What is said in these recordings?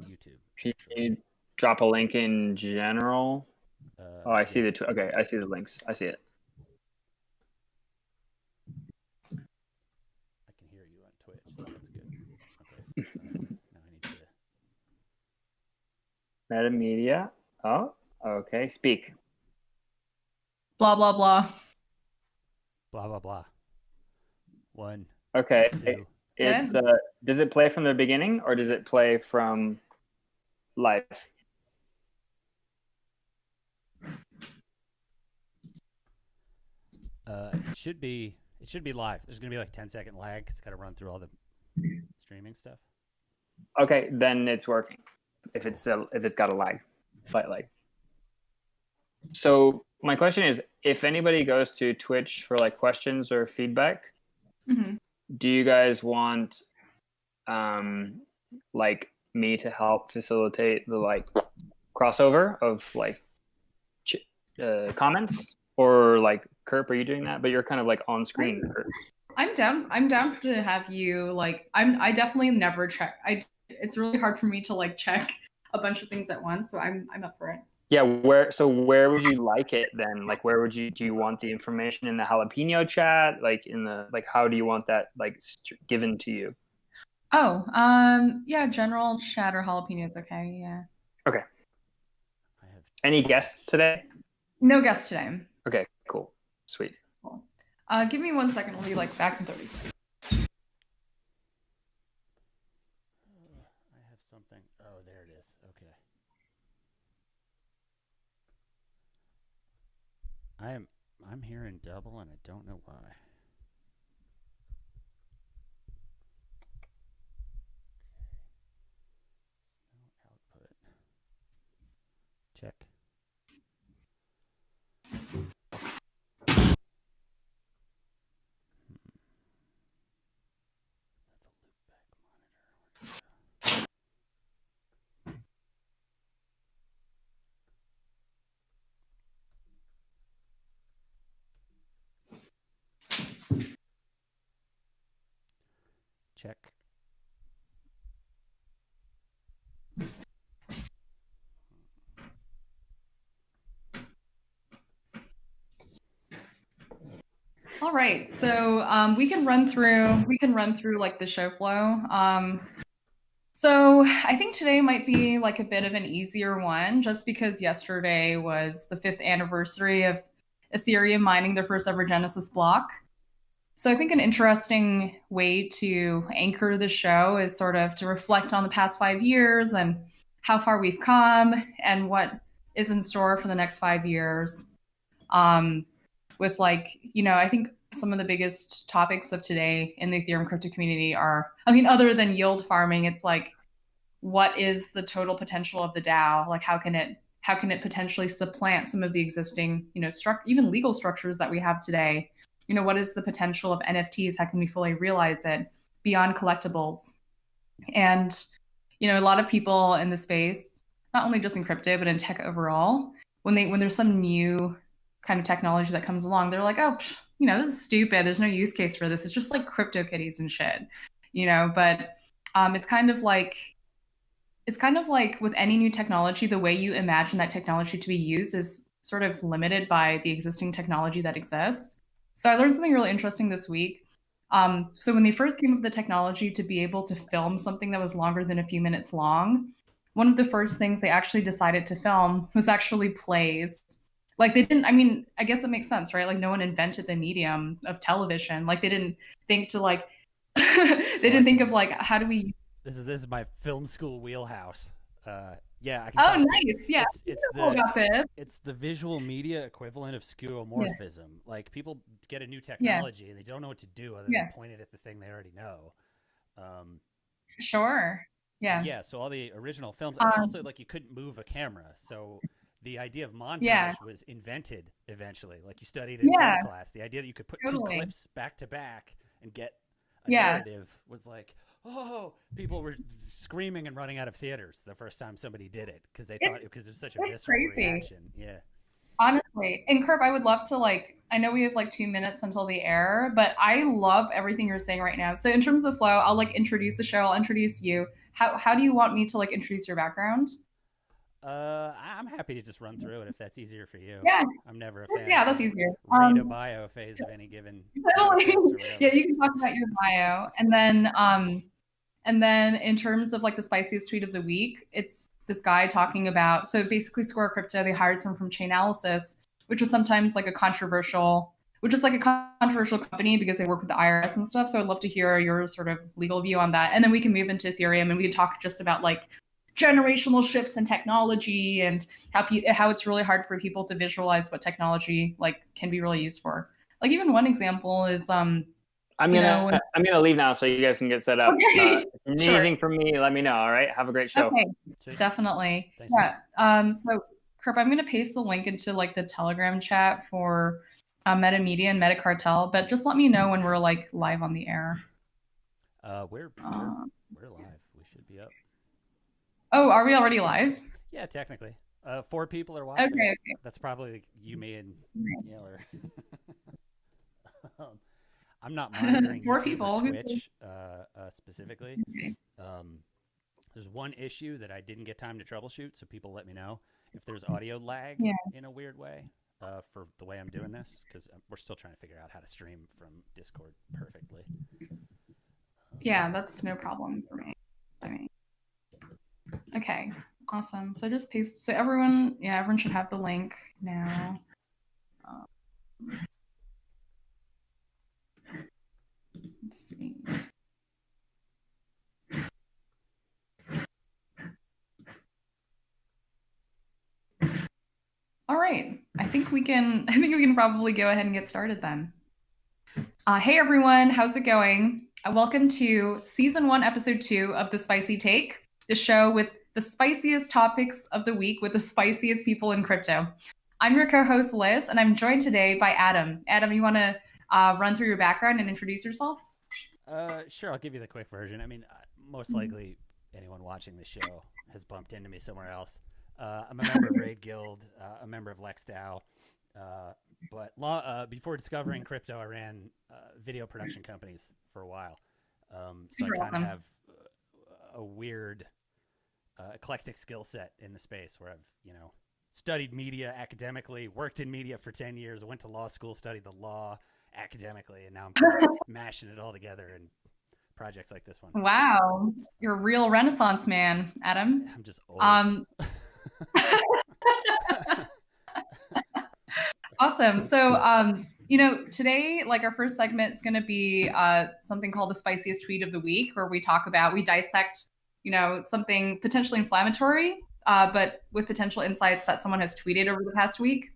YouTube. Can you drop a link in general? I see the okay. I see the links. I see it. I can hear you on Twitch, so that's good. Okay. Now I need to. Metamedia. Oh, okay. Speak. Blah, blah, blah. Blah blah blah. 1. Okay. 2. It's does it play from the beginning or does it play from live? It should be live. There's gonna be like 10-second lag. It's got to run through all the streaming stuff. Okay, then it's working. If it's got a lag, slight lag. So my question is, if anybody goes to Twitch for like questions or feedback, do you guys want like me to help facilitate the like crossover of like comments, or like Kerp, are you doing that? But you're kind of like on screen. I'm down to have you like. I definitely never check. It's really hard for me to like check a bunch of things at once, so I'm up for it. Yeah, where would you like it then? Like, do you want the information in the jalapeno chat? Like how do you want that like given to you? Oh, yeah, general chat or jalapeno is okay. Yeah. Okay. Any guests today? No guests today. Okay, cool, sweet. Cool. Give me 1 second. We'll be like back in 30 seconds. I have something. Oh, there it is. Okay. I'm hearing double and I don't know why. No output. Check. Check. All right, so we can run through like the show flow. So I think today might be like a bit of an easier one, just because yesterday was the 5th anniversary of Ethereum mining their first ever Genesis block. So I think an interesting way to anchor the show is sort of to reflect on the past 5 years and how far we've come and what is in store for the next 5 years. With like, I think some of the biggest topics of today in the Ethereum crypto community are, other than yield farming, it's like, what is the total potential of the DAO? Like, how can it potentially supplant some of the existing, even legal structures that we have today? What is the potential of NFTs? How can we fully realize it beyond collectibles? And, a lot of people in the space, not only just in crypto, but in tech overall, when there's some new kind of technology that comes along, they're like, oh, this is stupid. There's no use case for this. It's just like crypto kitties and shit, but it's kind of like with any new technology, the way you imagine that technology to be used is sort of limited by the existing technology that exists. So I learned something really interesting this week. So when they first came up with the technology to be able to film something that was longer than a few minutes long, one of the first things they actually decided to film was actually plays. Like they didn't, I guess it makes sense, right? Like no one invented the medium of television. Like they didn't think to like, they didn't think of like, how do we... This is my film school wheelhouse. Yeah, I can. Oh, nice. Yeah, it's the visual media equivalent of skeuomorphism. Yeah. Like people get a new technology and they don't know what to do other than point it at the thing they already know. Sure. Yeah. Yeah. So all the original films, and also like you couldn't move a camera, so the idea of montage was invented eventually. Like you studied in film class, the idea that you could put 2 clips back to back and get a narrative was like, oh, people were screaming and running out of theaters the first time somebody did it because they thought it was such a visceral reaction. Yeah. Honestly. And Kerb, I would love to I know we have 2 minutes until the air, but I love everything you're saying right now. So in terms of flow, I'll introduce the show. I'll introduce you. how do you want me to like introduce your background? I'm happy to just run through it if that's easier for you. Yeah. I'm never a fan. Yeah, of that's the easier. Read a bio phase of any given Totally. podcast or whatever. Yeah, you can talk about your bio, and then in terms of like the spiciest tweet of the week, it's this guy talking about, so basically Square Crypto, they hired someone from Chainalysis, which is sometimes like a controversial, which is like a controversial company because they work with the IRS and stuff. So I'd love to hear your sort of legal view on that. And then we can move into Ethereum and we can talk just about like generational shifts in technology and how it's really hard for people to visualize what technology like can be really used for. Like even one example is I'm gonna leave now so you guys can get set up. Okay. If you need anything from me, let me know. All right. Have a great show. Okay. Sweet. Definitely. Thanks, Yeah. So Kirp, I'm gonna paste the link into like the Telegram chat for Meta Media and Meta Cartel, but just let me know when we're like live on the air. We're live. We should be up. Oh, are we already live? Yeah, technically. 4 people are watching. Okay. That's probably you, me, and Yale. I'm not monitoring 4 YouTube people. or Twitch specifically. There's one issue that I didn't get time to troubleshoot, so people let me know if there's audio lag in a weird way for the way I'm doing this, because we're still trying to figure out how to stream from Discord perfectly. Yeah, that's no problem for me. Okay, awesome. So just paste. So everyone should have the link now. Let's see. All right. I think we can probably go ahead and get started then. Hey everyone, how's it going? Welcome to season 1, episode 2 of The Spicy Take, the show with the spiciest topics of the week with the spiciest people in crypto. I'm your co-host Liz, and I'm joined today by Adam. Adam, you want to run through your background and introduce yourself? Sure, I'll give you the quick version. I mean, most likely anyone watching the show has bumped into me somewhere else. I'm a member of Raid Guild, a member of LexDAO, but before discovering crypto, I ran video production companies for a while. So I kind of have a weird, eclectic skill set in the space where I've, studied media academically, worked in media for 10 years, went to law school, studied the law academically, and now I'm kind of mashing it all together in projects like this one. Wow, you're a real Renaissance man, Adam. I'm just old. Awesome. So, today, like our first segment is going to be something called the spiciest tweet of the week, where we dissect, something potentially inflammatory, but with potential insights that someone has tweeted over the past week.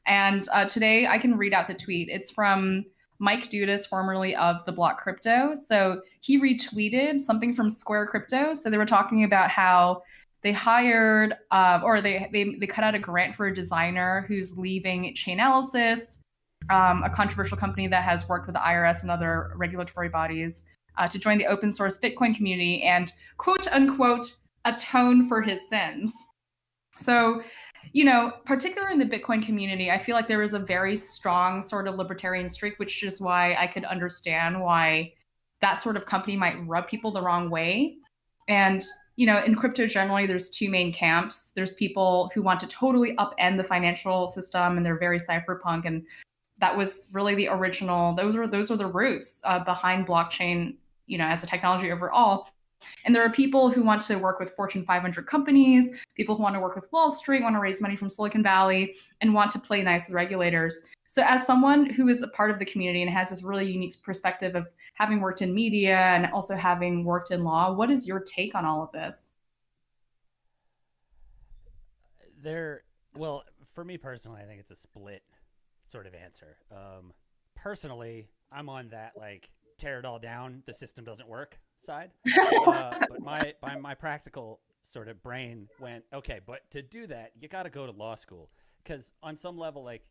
And today I can read out the tweet. It's from Mike Dudas, formerly of The Block Crypto. So he retweeted something from Square Crypto. So they were talking about how they hired or they cut out a grant for a designer who's leaving Chainalysis, a controversial company that has worked with the IRS and other regulatory bodies to join the open source Bitcoin community and quote unquote atone for his sins. So, particularly in the Bitcoin community, I feel like there is a very strong sort of libertarian streak, which is why I could understand why that sort of company might rub people the wrong way. And, in crypto generally, there's 2 main camps. There's people who want to totally upend the financial system and they're very cypherpunk. And that was really the original, those were the roots behind blockchain, as a technology overall. And there are people who want to work with Fortune 500 companies, people who want to work with Wall Street, want to raise money from Silicon Valley, and want to play nice with regulators. So as someone who is a part of the community and has this really unique perspective of having worked in media and also having worked in law, what is your take on all of this? Well, for me personally, I think it's a split sort of answer. Personally, I'm on that, like, tear it all down, the system doesn't work side. But my practical sort of brain went, okay, but to do that, you got to go to law school. Because on some level, like,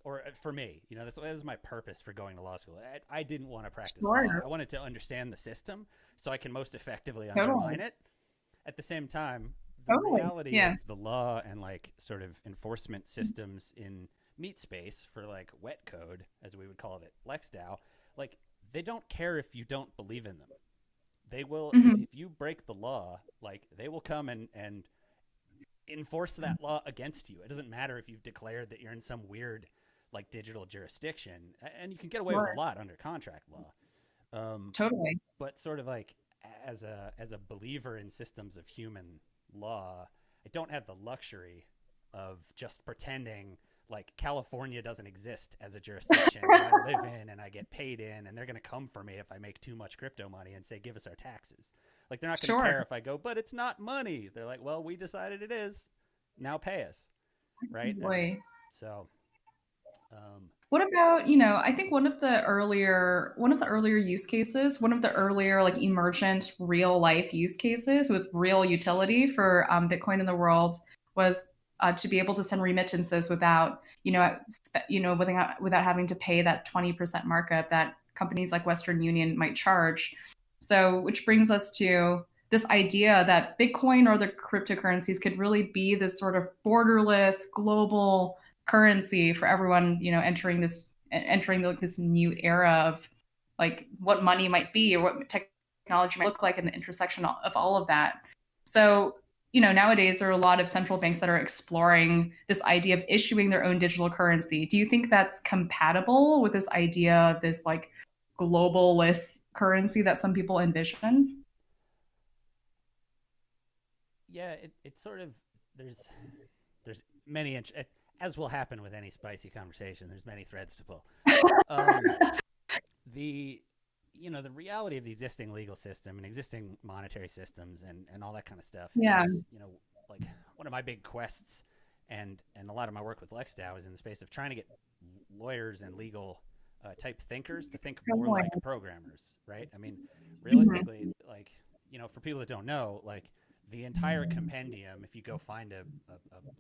or for me, that was my purpose for going to law school. I didn't want to practice law. I wanted to understand the system so I can most effectively undermine it. At the same time, the reality of the law and like sort of enforcement systems in meat space for like wet code, as we would call it at LexDAO, like they don't care if you don't believe in them. They will, Mm-hmm. if you break the law, like they will come and enforce that law against you. It doesn't matter if you've declared that you're in some weird like digital jurisdiction, and you can get away with a lot under contract law. Totally. But sort of like as a believer in systems of human law, I don't have the luxury of just pretending like California doesn't exist as a jurisdiction that I live in and I get paid in, and they're going to come for me if I make too much crypto money and say, give us our taxes. Like, they're not going to care if I go, but it's not money. They're like, well, we decided it is. Now pay us. Right? So, what about, I think one of the earlier use cases, one of the earlier like emergent real life use cases with real utility for Bitcoin in the world was to be able to send remittances without having to pay that 20% markup that companies like Western Union might charge. So, which brings us to this idea that Bitcoin or the cryptocurrencies could really be this sort of borderless global currency for everyone, entering this new era of like what money might be or what technology might look like in the intersection of all of that. So, nowadays there are a lot of central banks that are exploring this idea of issuing their own digital currency. Do you think that's compatible with this idea of this like globalist currency that some people envision? Yeah, it's sort of, there's many as will happen with any spicy conversation, there's many threads to pull. The reality of the existing legal system and existing monetary systems and all that kind of stuff is, like one of my big quests and a lot of my work with LexDAO is in the space of trying to get lawyers and legal type thinkers to think more like programmers, right? I mean, realistically, like, for people that don't know, like the entire compendium, if you go find a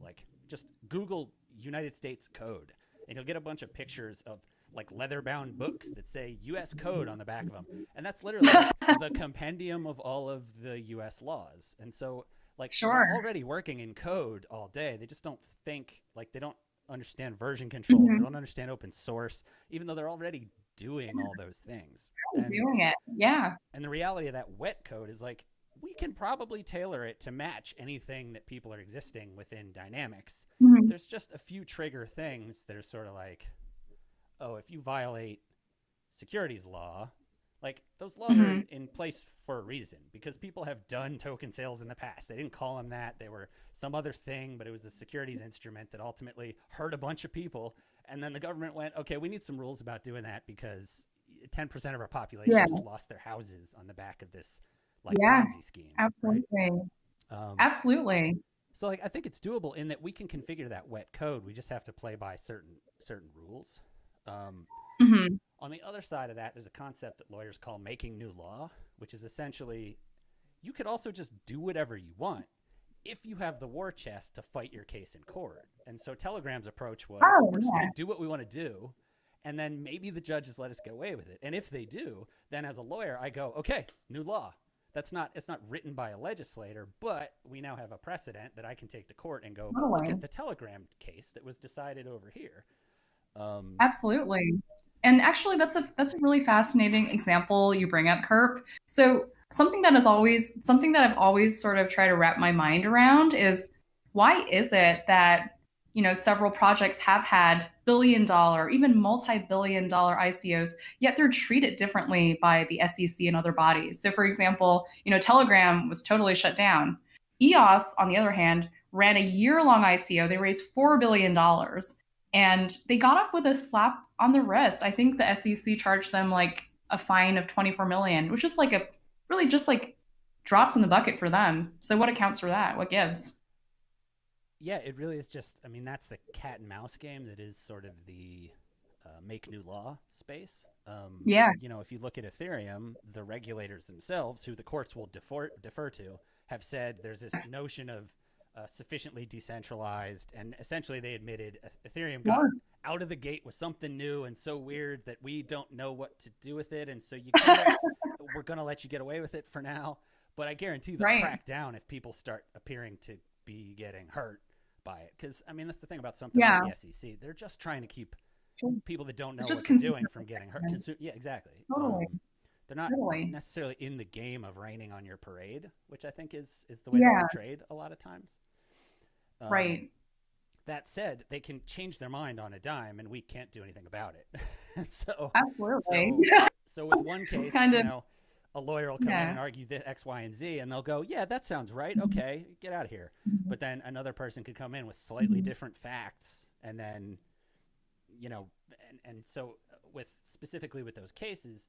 like just Google United States code and you'll get a bunch of pictures of like leather-bound books that say U.S. code on the back of them. And that's literally the compendium of all of the U.S. laws. And so, like, they're already working in code all day. They just don't think, like, they don't understand version control. They don't understand open source, even though they're already doing all those things. Doing it, yeah. And the reality of that wet code is, like, we can probably tailor it to match anything that people are existing within Dynamics. There's just a few trigger things that are sort of like, oh, if you violate securities law, like those laws are in place for a reason because people have done token sales in the past. They didn't call them that. They were some other thing, but it was a securities instrument that ultimately hurt a bunch of people. And then the government went, okay, we need some rules about doing that because 10% of our population just lost their houses on the back of this like Ponzi scheme. Absolutely. Right? Absolutely. So like I think it's doable in that we can configure that wet code. We just have to play by certain rules. On the other side of that, there's a concept that lawyers call making new law, which is essentially you could also just do whatever you want if you have the war chest to fight your case in court. And so Telegram's approach was we're just going to do what we want to do, and then maybe the judges let us get away with it. And if they do, then as a lawyer, I go, okay, new law. It's not written by a legislator, but we now have a precedent that I can take to court and go, look at the Telegram case that was decided over here. Absolutely. And actually that's a really fascinating example you bring up, Kerp. So something that I've always sort of tried to wrap my mind around is why is it that, several projects have had billion-dollar, even multi-billion-dollar ICOs, yet they're treated differently by the SEC and other bodies. So for example, Telegram was totally shut down. EOS, on the other hand, ran a year-long ICO. They raised $4 billion. And they got off with a slap on the wrist. I think the SEC charged them like a fine of $24 million, which is like really just like drops in the bucket for them. So what accounts for that? What gives? Yeah, it really is just, I mean, that's the cat and mouse game that is sort of the make new law space. If you look at Ethereum, the regulators themselves, who the courts will defer to, have said there's this notion of sufficiently decentralized, and essentially they admitted Ethereum got out of the gate with something new and so weird that we don't know what to do with it, and so we're going to let you get away with it for now, but I guarantee they'll crack down if people start appearing to be getting hurt by it, because I mean that's the thing about something like the SEC, they're just trying to keep people that don't know what they're doing from getting hurt. Yeah, exactly. Totally. they're not Totally. necessarily in the game of raining on your parade, which I think is the way they're portrayed a lot of times. Right. That said, they can change their mind on a dime, and we can't do anything about it. Absolutely. So with one case, a lawyer will come in and argue the X, Y, and Z, and they'll go, yeah, that sounds right. Okay, get out of here. But then another person could come in with slightly different facts, and then, and so specifically with those cases,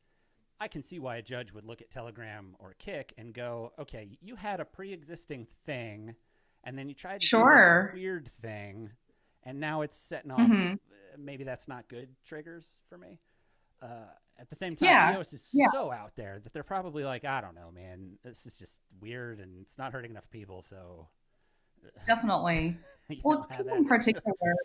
I can see why a judge would look at Telegram or Kick and go, okay, you had a pre-existing thing, and then you tried to do this weird thing, and now it's setting off. Maybe that's not good triggers for me. At the same time, EOS is so out there that they're probably like, I don't know, man, this is just weird, and it's not hurting enough people, so. Definitely. Well, Kick in particular.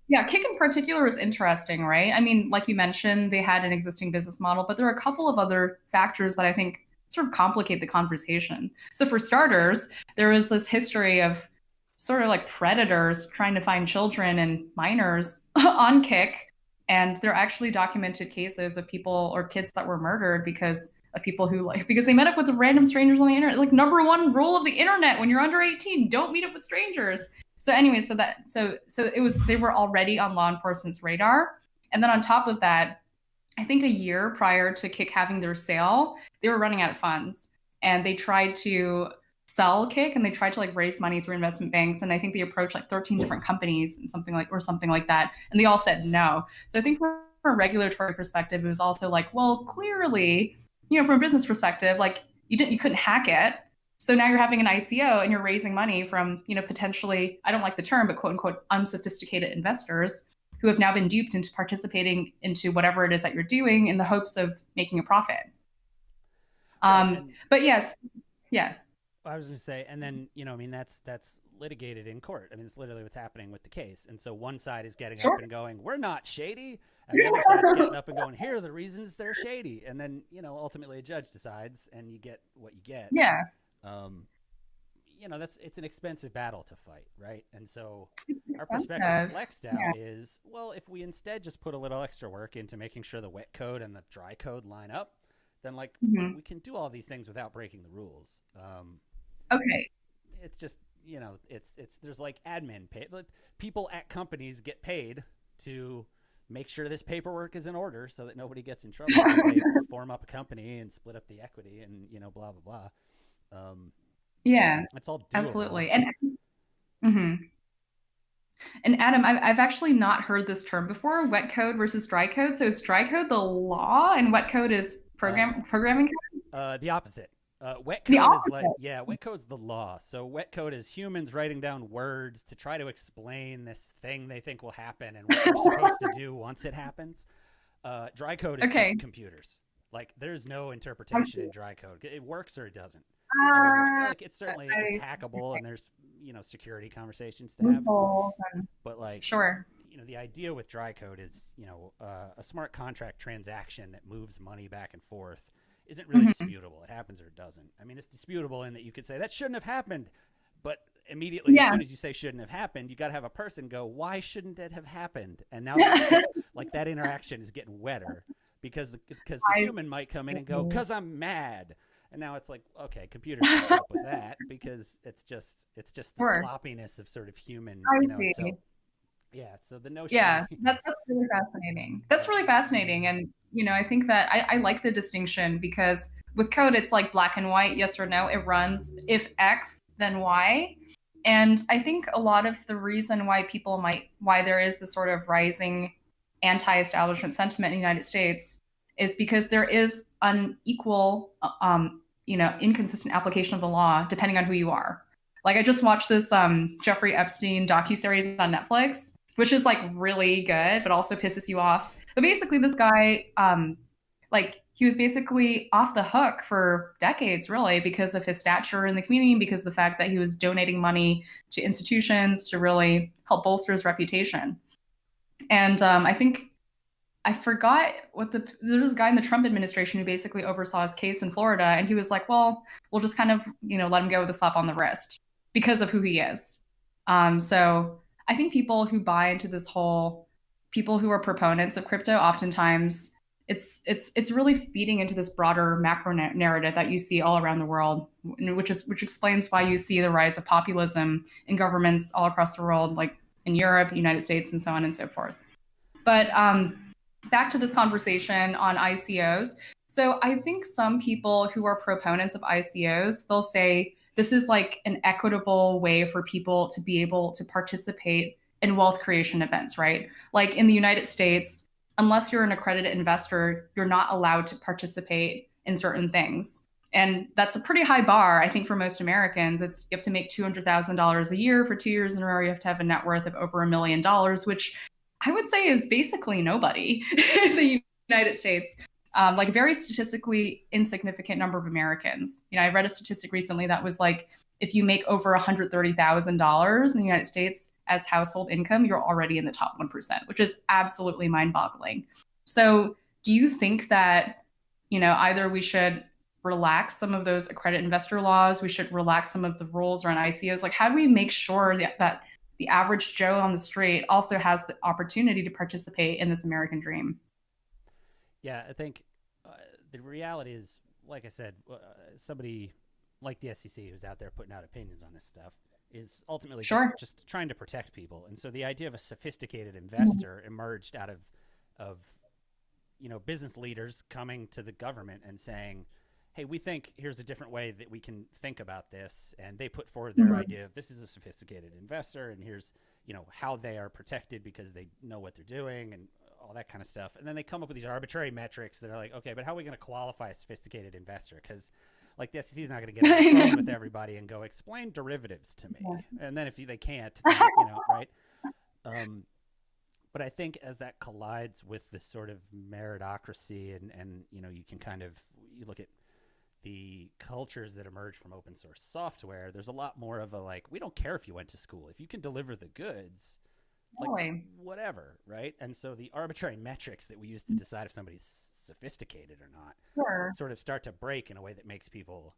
Yeah, Kick in particular is interesting, right? I mean, like you mentioned, they had an existing business model, but there are a couple of other factors that I think sort of complicate the conversation. So for starters, there was this history of sort of like predators trying to find children and minors on Kick. And there are actually documented cases of people or kids that were murdered because of people who because they met up with random strangers on the internet. Like, number one rule of the internet when you're under 18, don't meet up with strangers. So anyway, so they were already on law enforcement's radar. And then on top of that, I think a year prior to Kick having their sale, they were running out of funds, and they tried to sell Kick, and they tried to raise money through investment banks. And I think they approached 13 different companies and something like that. And they all said no. So I think from a regulatory perspective, it was also well, clearly, from a business perspective, you couldn't hack it. So now you're having an ICO and you're raising money from, potentially, I don't like the term, but quote unquote, unsophisticated investors who have now been duped into participating into whatever it is that you're doing in the hopes of making a profit. But yes, yeah. I was going to say, and then, that's litigated in court. I mean, it's literally what's happening with the case. And so one side is getting up and going, we're not shady. And the other side's getting up and going, here are the reasons they're shady. And then, ultimately a judge decides and you get what you get. Yeah. It's an expensive battle to fight, right? And so our perspective at Lexdow is, well, if we instead just put a little extra work into making sure the wet code and the dry code line up, then we can do all these things without breaking the rules. Okay. It's just, there's admin pay. People at companies get paid to make sure this paperwork is in order so that nobody gets in trouble. They form up a company and split up the equity and, blah, blah, blah. Yeah, it's all doable. Absolutely. And Adam, I've actually not heard this term before, wet code versus dry code. So is dry code the law and wet code is programming code? The opposite. Wet code wet code's the law. So wet code is humans writing down words to try to explain this thing they think will happen and what they're supposed to do once it happens. Dry code is just computers. There's no interpretation in dry code. It works or it doesn't. It's certainly it's hackable, and there's security conversations to have. But sure. The idea with dry code is a smart contract transaction that moves money back and forth isn't really disputable. It happens or it doesn't. I mean, it's disputable in that you could say that shouldn't have happened, but immediately as soon as you say shouldn't have happened, you got to have a person go, why shouldn't it have happened? And now that interaction is getting wetter because the human might come in and go, because I'm mad. And now it's okay, computers can help with that because it's just the sloppiness of sort of human. So the notion. Yeah, that's really fascinating. That's really fascinating, and I think that I like the distinction because with code it's black and white, yes or no. It runs if X, then Y, and I think a lot of the reason why there is this sort of rising anti-establishment sentiment in the United States is because there is unequal, inconsistent application of the law depending on who you are. I just watched this Jeffrey Epstein docuseries on Netflix, which is really good, but also pisses you off. But basically this guy, he was basically off the hook for decades, really, because of his stature in the community and because of the fact that he was donating money to institutions to really help bolster his reputation. And I forgot there was a guy in the Trump administration who basically oversaw his case in Florida, and he was like, well, we'll just kind of, let him go with a slap on the wrist because of who he is. So I think people who buy into people who are proponents of crypto oftentimes it's really feeding into this broader macro narrative that you see all around the world, which explains why you see the rise of populism in governments all across the world, like in Europe, United States, and so on and so forth. But back to this conversation on ICOs. So I think some people who are proponents of ICOs, they'll say this is like an equitable way for people to be able to participate in wealth creation events, right? Like in the United States, unless you're an accredited investor, you're not allowed to participate in certain things. And that's a pretty high bar, I think, for most Americans. It's you have to make $200,000 a year for 2 years in a row. You have to have a net worth of over $1 million, which I would say is basically nobody in the United States. Like a very statistically insignificant number of Americans. You know, I read a statistic recently that was like, if you make over $130,000 in the United States as household income, you're already in the top 1%, which is absolutely mind-boggling. So do you think that, you know, either we should relax some of those accredited investor laws, we should relax some of the rules around ICOs? Like, how do we make sure that the average Joe on the street also has the opportunity to participate in this American dream? Yeah, I think the reality is, like I said, somebody like the SEC who's out there putting out opinions on this stuff is ultimately just trying to protect people. And so the idea of a sophisticated investor emerged out of you know, business leaders coming to the government and saying, hey, we think here's a different way that we can think about this. And they put forward their idea of this is a sophisticated investor, and here's, you know, how they are protected because they know what they're doing and all that kind of stuff. And then they come up with these arbitrary metrics that are like, okay, but how are we going to qualify a sophisticated investor? Because like the SEC is not going to get on the phone with everybody and go explain derivatives to me. Yeah. And then if they can't, then, you know, right. But I think as that collides with this sort of meritocracy and, you know, you can kind of, you look at the cultures that emerge from open source software, there's a lot more of a, like, we don't care if you went to school. If you can deliver the goods, like, whatever, right? And so the arbitrary metrics that we use to decide if somebody's sophisticated or not sort of start to break in a way that makes people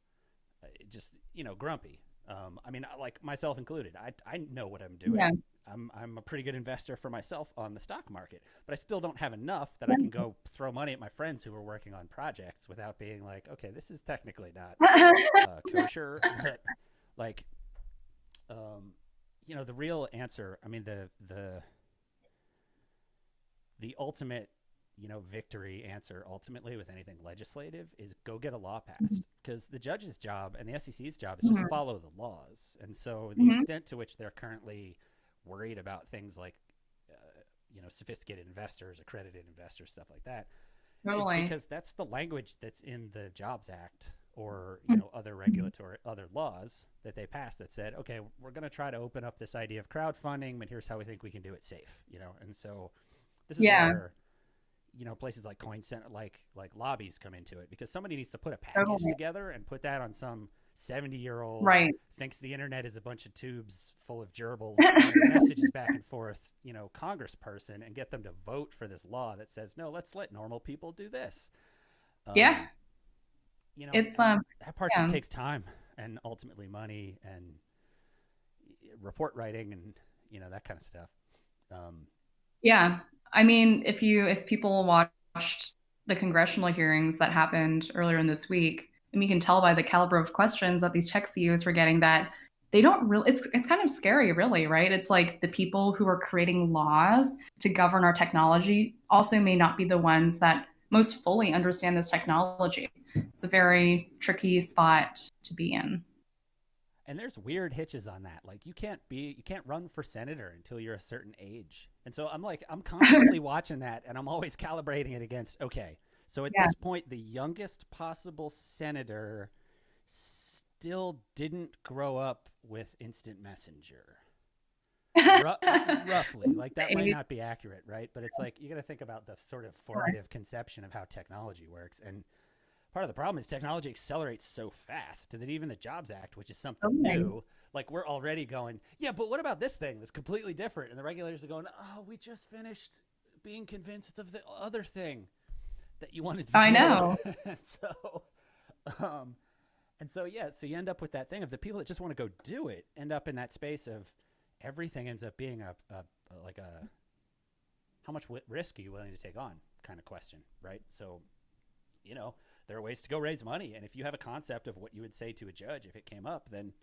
just, you know, grumpy. I mean, like myself included, I know what I'm doing. Yeah. I'm a pretty good investor for myself on the stock market, but I still don't have enough that I can go throw money at my friends who are working on projects without being like, okay, this is technically not kosher. But like, you know, the real answer, I mean, the ultimate, you know, victory answer ultimately with anything legislative is go get a law passed, because the judge's job and the SEC's job is just follow the laws. And so the extent to which they're currently worried about things like, you know, sophisticated investors, accredited investors, stuff like that, is because that's the language that's in the Jobs Act or, you know, other regulatory, other laws that they passed that said, okay, we're going to try to open up this idea of crowdfunding, but here's how we think we can do it safe, you know? And so this is where, you know, places like Coin Center, like lobbies come into it, because somebody needs to put a package together and put that on some 70-year-old thinks the internet is a bunch of tubes full of gerbils, messages back and forth, you know, congressperson, and get them to vote for this law that says, no, let's let normal people do this. You know, it's that part just takes time and ultimately money and report writing and, you know, that kind of stuff. I mean, if people watched the congressional hearings that happened earlier in this week, and you can tell by the caliber of questions that these tech CEOs were getting that they don't really, it's kind of scary, really, right? It's like the people who are creating laws to govern our technology also may not be the ones that most fully understand this technology. It's a very tricky spot to be in. And there's weird hitches on that. Like you can't run for senator until you're a certain age. And so I'm constantly watching that, and I'm always calibrating it against, okay, so at this point, the youngest possible senator still didn't grow up with instant messenger. Roughly. Like that might not be accurate, right? But it's like, you got to think about the sort of formative conception of how technology works. And part of the problem is technology accelerates so fast that even the Jobs Act, which is something new, like we're already going, yeah, but what about this thing that's completely different? And the regulators are going, oh, we just finished being convinced of the other thing that you wanted to do. I know. So you end up with that thing of the people that just want to go do it end up in that space of everything ends up being a how much risk are you willing to take on kind of question, right? So, there are ways to go raise money, and if you have a concept of what you would say to a judge if it came up, then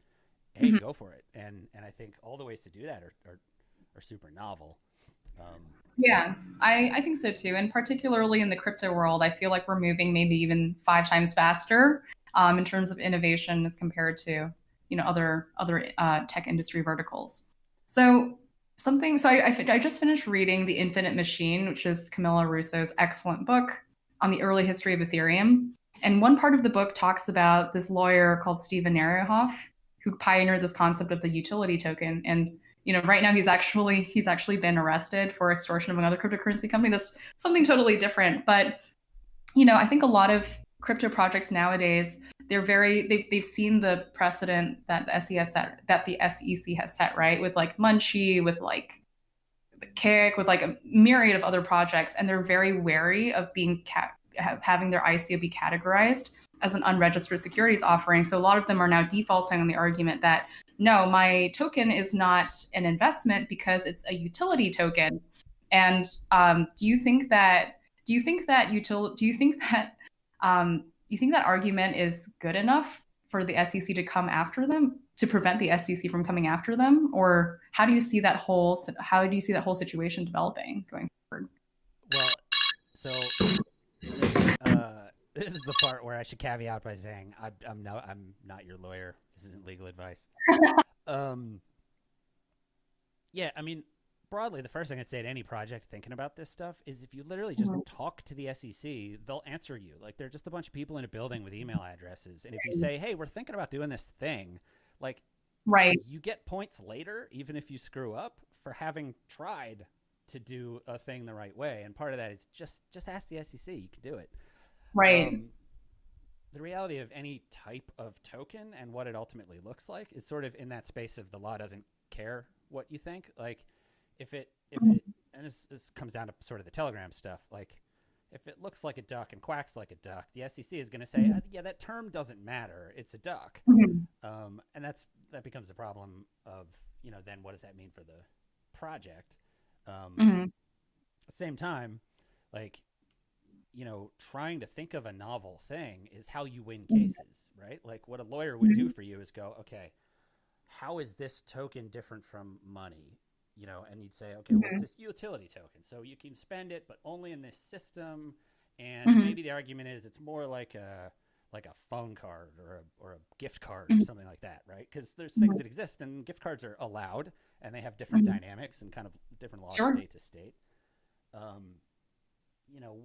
hey, go for it. And I think all the ways to do that are super novel. Yeah, I think so too. And particularly in the crypto world, I feel like we're moving maybe even 5 times faster in terms of innovation as compared to other tech industry verticals. So I just finished reading The Infinite Machine, which is Camilla Russo's excellent book on the early history of Ethereum. And one part of the book talks about this lawyer called Steven Narhoff, who pioneered this concept of the utility token. And right now he's actually been arrested for extortion of another cryptocurrency company. That's something totally different. But I think a lot of crypto projects nowadays, they've seen the precedent that the SEC has set, right? With like Munchie, with like the Kick, with like a myriad of other projects, and they're very wary of having their ICO be categorized as an unregistered securities offering. So a lot of them are now defaulting on the argument that no, my token is not an investment because it's a utility token. And do you think that argument is good enough for the SEC to come after them, to prevent the SEC from coming after them? Or how do you see that whole situation developing going forward? Well, so this is the part where I should caveat by saying I'm not your lawyer. This isn't legal advice. Yeah, I mean, broadly, the first thing I'd say to any project thinking about this stuff is if you literally just talk to the SEC, they'll answer you. Like, they're just a bunch of people in a building with email addresses. And if you say, hey, we're thinking about doing this thing, like, right, you get points later, even if you screw up, for having tried to do a thing the right way. And part of that is just ask the SEC. You can do it. Right. The reality of any type of token and what it ultimately looks like is sort of in that space of the law doesn't care what you think. Like, if it and this comes down to sort of the Telegram stuff, like, if it looks like a duck and quacks like a duck, the SEC is going to say, yeah, that term doesn't matter. It's a duck. And that becomes a problem of, then what does that mean for the project? At the same time, like, trying to think of a novel thing is how you win cases, right? Like, what a lawyer would do for you is go, okay, how is this token different from money? And you'd say, okay, well, it's this utility token. So you can spend it, but only in this system. And maybe the argument is it's more like a phone card or a gift card or something like that, right? Because there's things that exist, and gift cards are allowed, and they have different dynamics and kind of different laws state to state.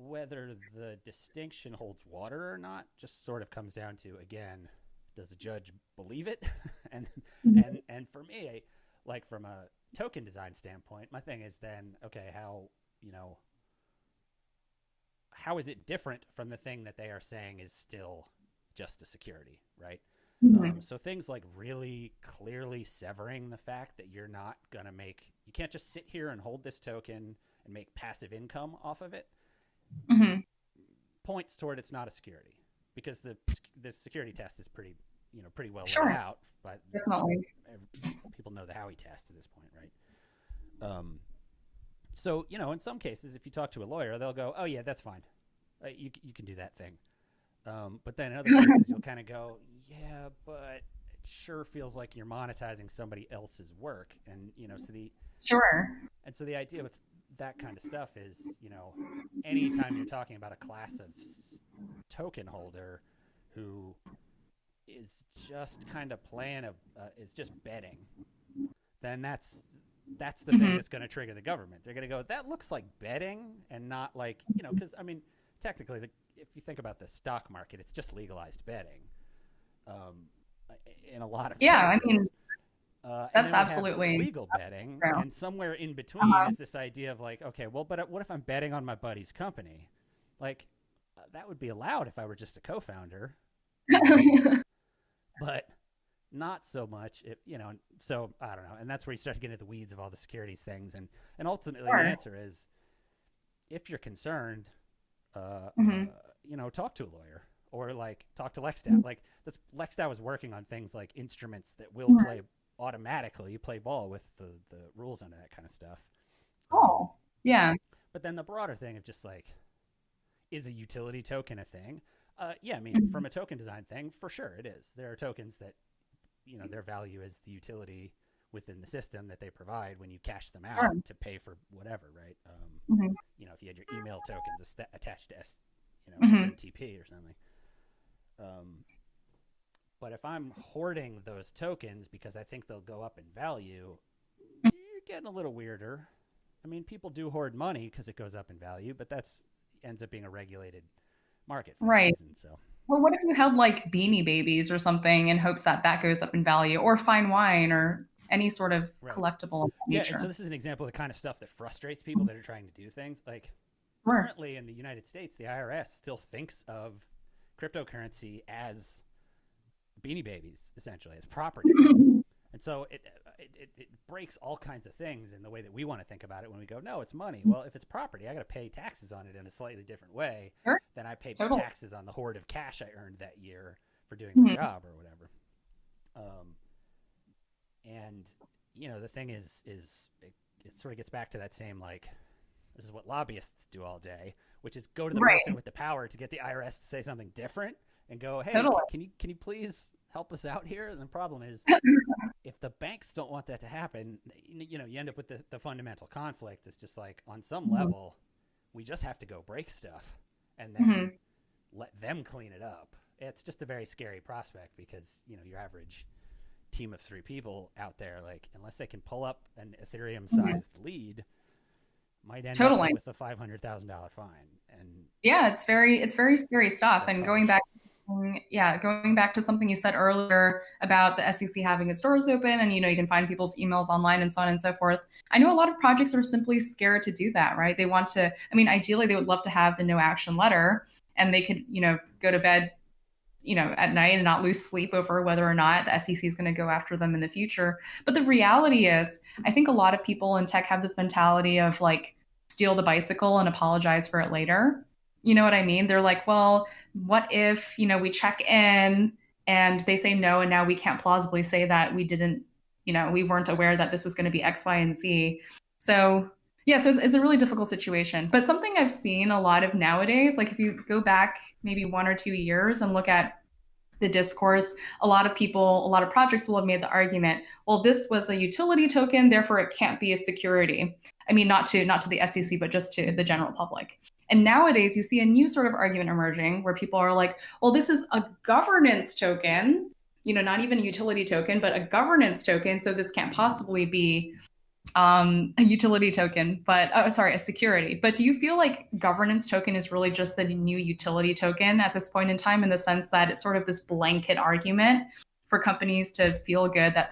Whether the distinction holds water or not just sort of comes down to, again, does a judge believe it? and for me, like, from a token design standpoint, my thing is then, okay, how is it different from the thing that they are saying is still just a security, right? So things like really clearly severing the fact that you're not going to you can't just sit here and hold this token and make passive income off of it, points toward it's not a security, because the security test is pretty well laid out, but people know the Howey test at this point, right? So, in some cases, if you talk to a lawyer, they'll go, oh yeah, that's fine. You can do that thing. But then in other cases, you'll kind of go, yeah, but it sure feels like you're monetizing somebody else's work. And, so the idea with that kind of stuff is, anytime you're talking about a class of token holder who is just kind of playing is just betting, then that's the thing that's going to trigger the government. They're going to go, that looks like betting and not like, because, I mean, technically, if you think about the stock market, it's just legalized betting in a lot of senses. I mean, that's absolutely legal betting. And somewhere in between is this idea of like, okay, well, but what if I'm betting on my buddy's company? Like, that would be allowed if I were just a co-founder. But not so much, so I don't know. And that's where you start to get into the weeds of all the securities things. And ultimately the answer is, if you're concerned, talk to a lawyer, or like talk to LexDAO. Like, LexDAO is working on things like instruments that will play ball with the rules under that kind of stuff. Yeah. But then the broader thing of just like, is a utility token a thing? Yeah, I mean, from a token design thing, for sure it is. There are tokens that, their value is the utility within the system that they provide when you cash them out to pay for whatever, right? If you had your email tokens attached to SMTP or something. But if I'm hoarding those tokens because I think they'll go up in value, you're getting a little weirder. I mean, people do hoard money because it goes up in value, but that's ends up being a regulated market for right. reason, so. Well, what if you held like Beanie Babies or something in hopes that that goes up in value, or fine wine, or any sort of collectible of that nature? And so this is an example of the kind of stuff that frustrates people that are trying to do things. Like currently in the United States, the IRS still thinks of cryptocurrency as Beanie Babies, essentially, as property. And so it breaks all kinds of things in the way that we want to think about it when we go, no, it's money. Well, if it's property, I got to pay taxes on it in a slightly different way than I paid taxes on the hoard of cash I earned that year for doing my job or whatever. And, the thing is it sort of gets back to that same, like, this is what lobbyists do all day, which is go to the person with the power to get the IRS to say something different and go, hey, can you please help us out here? And the problem is, if the banks don't want that to happen, you end up with the fundamental conflict. It's just like, on some level, we just have to go break stuff and then let them clean it up. It's just a very scary prospect because, your average team of 3 people out there, like, unless they can pull up an Ethereum-sized lead, might end up with a $500,000 fine. And yeah, it's very scary stuff. And going back to something you said earlier about the SEC having its doors open and, you can find people's emails online and so on and so forth. I know a lot of projects are simply scared to do that, right? They want to, ideally they would love to have the no action letter and they could, go to bed, at night and not lose sleep over whether or not the SEC is going to go after them in the future. But the reality is, I think a lot of people in tech have this mentality of like, steal the bicycle and apologize for it later. You know what I mean? They're like, well, what if, we check in and they say no, and now we can't plausibly say that we didn't, we weren't aware that this was going to be X, Y, and Z. So yeah, so it's a really difficult situation. But something I've seen a lot of nowadays, like if you go back maybe 1 or 2 years and look at the discourse, a lot of projects will have made the argument, well, this was a utility token, therefore it can't be a security. I mean, not to the SEC, but just to the general public. And nowadays you see a new sort of argument emerging where people are like, well, this is a governance token, not even a utility token, but a governance token. So this can't possibly be a utility token, but a security. But do you feel like governance token is really just the new utility token at this point in time, in the sense that it's sort of this blanket argument for companies to feel good that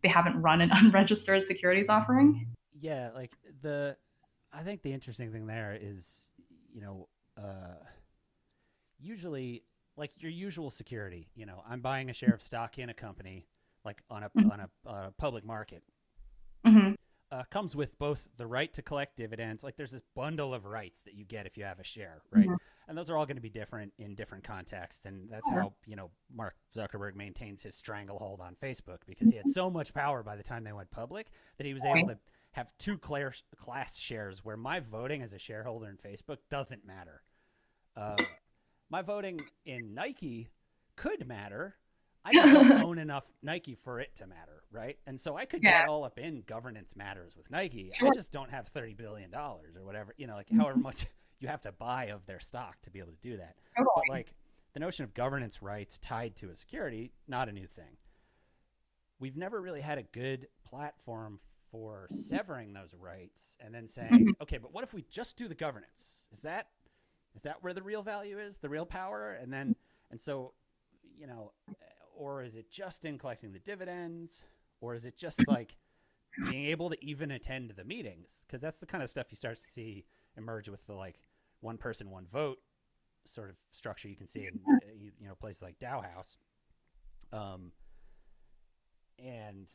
they haven't run an unregistered securities offering? Yeah, like I think the interesting thing there is, usually like your usual security, I'm buying a share of stock in a company, like on a public market. Comes with both the right to collect dividends. Like there's this bundle of rights that you get if you have a share, right? And those are all going to be different in different contexts. And that's how, Mark Zuckerberg maintains his stranglehold on Facebook, because he had so much power by the time they went public that he was able to have 2 class shares where my voting as a shareholder in Facebook doesn't matter. My voting in Nike could matter. I don't own enough Nike for it to matter, right? And so I could get all up in governance matters with Nike. I just don't have $30 billion or whatever, like however much you have to buy of their stock to be able to do that. But like the notion of governance rights tied to a security, not a new thing. We've never really had a good platform for severing those rights and then saying, okay, but what if we just do the governance? Is that where the real value is, the real power? And so, or is it just in collecting the dividends? Or is it just like being able to even attend the meetings? Because that's the kind of stuff you start to see emerge with the like one person, one vote sort of structure you can see in places like Dow House. And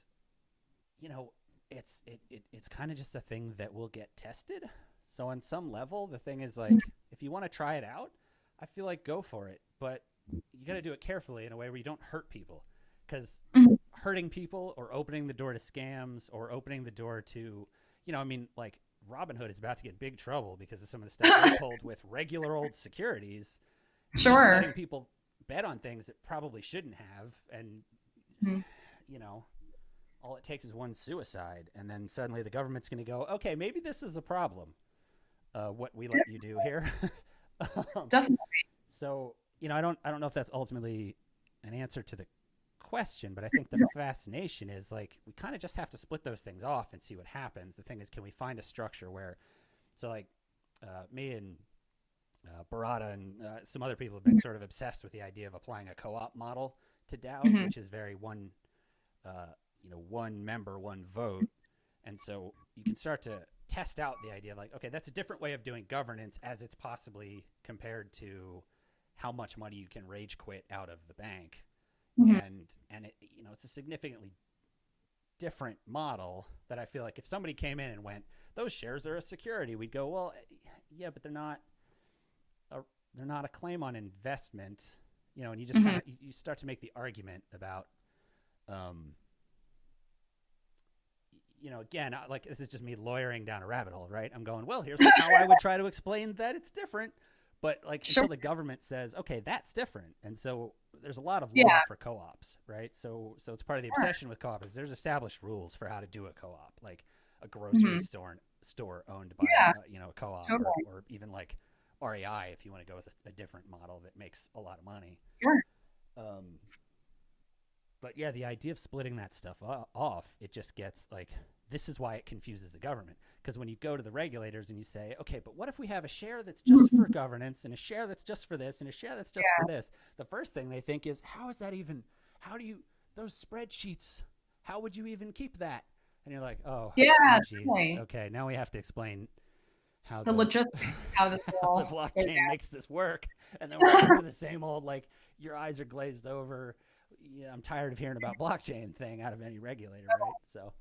it's kind of just a thing that will get tested. So on some level, the thing is like, if you want to try it out, I feel like go for it. But you got to do it carefully in a way where you don't hurt people, because hurting people or opening the door to scams or opening the door to, like Robinhood is about to get in big trouble because of some of the stuff they pulled with regular old securities. Sure. Just letting people bet on things that probably shouldn't have. And, you know, all it takes is one suicide. And then suddenly the government's going to go, okay, maybe this is a problem, what we let you do here. Definitely. So, you know, I don't know if that's ultimately an answer to the question, but I think the fascination is like we kind of just have to split those things off and see what happens. The thing is, can we find a structure where, so like me and Barada and some other people have been sort of obsessed with the idea of applying a co-op model to DAOs, which is very one member, one vote. And so you can start to test out the idea of like, okay, that's a different way of doing governance as it's possibly compared to how much money you can rage quit out of the bank. And it, you know, it's a significantly different model that I feel like if somebody came in and went, those shares are a security, we'd go, well, yeah, but they're not a claim on investment, you know, and you just kind of, you start to make the argument about, you know, again, like this is just me lawyering down a rabbit hole, right? I'm going, well, here's how I would try to explain that it's different. But like until the government says, okay, that's different. And so there's a lot of law for co-ops, right? So it's part of the obsession with co-op is there's established rules for how to do a co-op, like a grocery store owned by a co-op or even like REI if you want to go with a different model that makes a lot of money. Sure. But yeah, the idea of splitting that stuff off, it just gets like, this is why it confuses the government. Because when you go to the regulators and you say, okay, but what if we have a share that's just for governance and a share that's just for this and a share that's just for this? The first thing they think is, how do you, those spreadsheets, how would you even keep that? And you're like, geez, okay, now we have to explain how the logistics, how the blockchain makes this work. And then we're into the same old, like, your eyes are glazed over. Yeah, I'm tired of hearing about blockchain thing out of any regulator, right? So.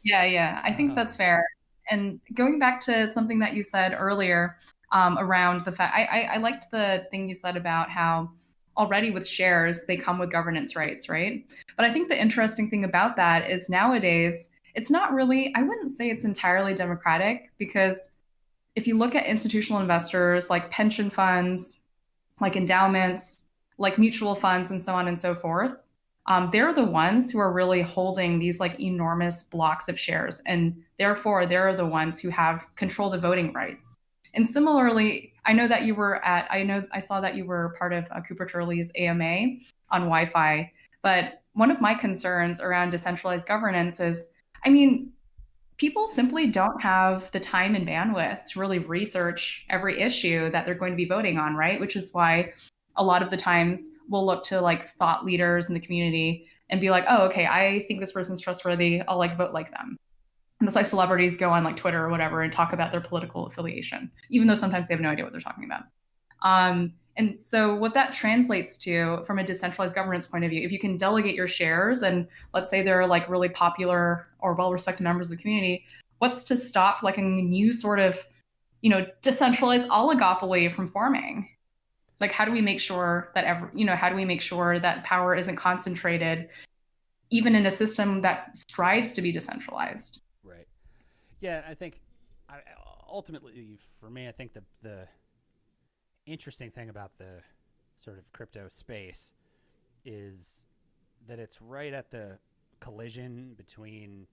Yeah, I think that's fair. And going back to something that you said earlier around the fact, I liked the thing you said about how already with shares, they come with governance rights, right? But I think the interesting thing about that is nowadays, it's not really, I wouldn't say it's entirely democratic, because if you look at institutional investors like pension funds, like endowments, like mutual funds and so on and so forth, they're the ones who are really holding these like enormous blocks of shares. And therefore, they're the ones who have control the voting rights. And similarly, I saw that you were part of Cooper Turley's AMA on Wi-Fi. But one of my concerns around decentralized governance is, I mean, people simply don't have the time and bandwidth to really research every issue that they're going to be voting on, right? Which is why a lot of the times we'll look to like thought leaders in the community and be like, oh, okay, I think this person's trustworthy, I'll like vote like them. And that's why celebrities go on like Twitter or whatever and talk about their political affiliation, even though sometimes they have no idea what they're talking about. And so what that translates to from a decentralized governance point of view, if you can delegate your shares and let's say they're like really popular or well-respected members of the community, what's to stop like a new sort of, decentralized oligopoly from forming? Like, how do we make sure that how do we make sure that power isn't concentrated, even in a system that strives to be decentralized? Right. Yeah, I think ultimately, for me, I think the interesting thing about the sort of crypto space is that it's right at the collision between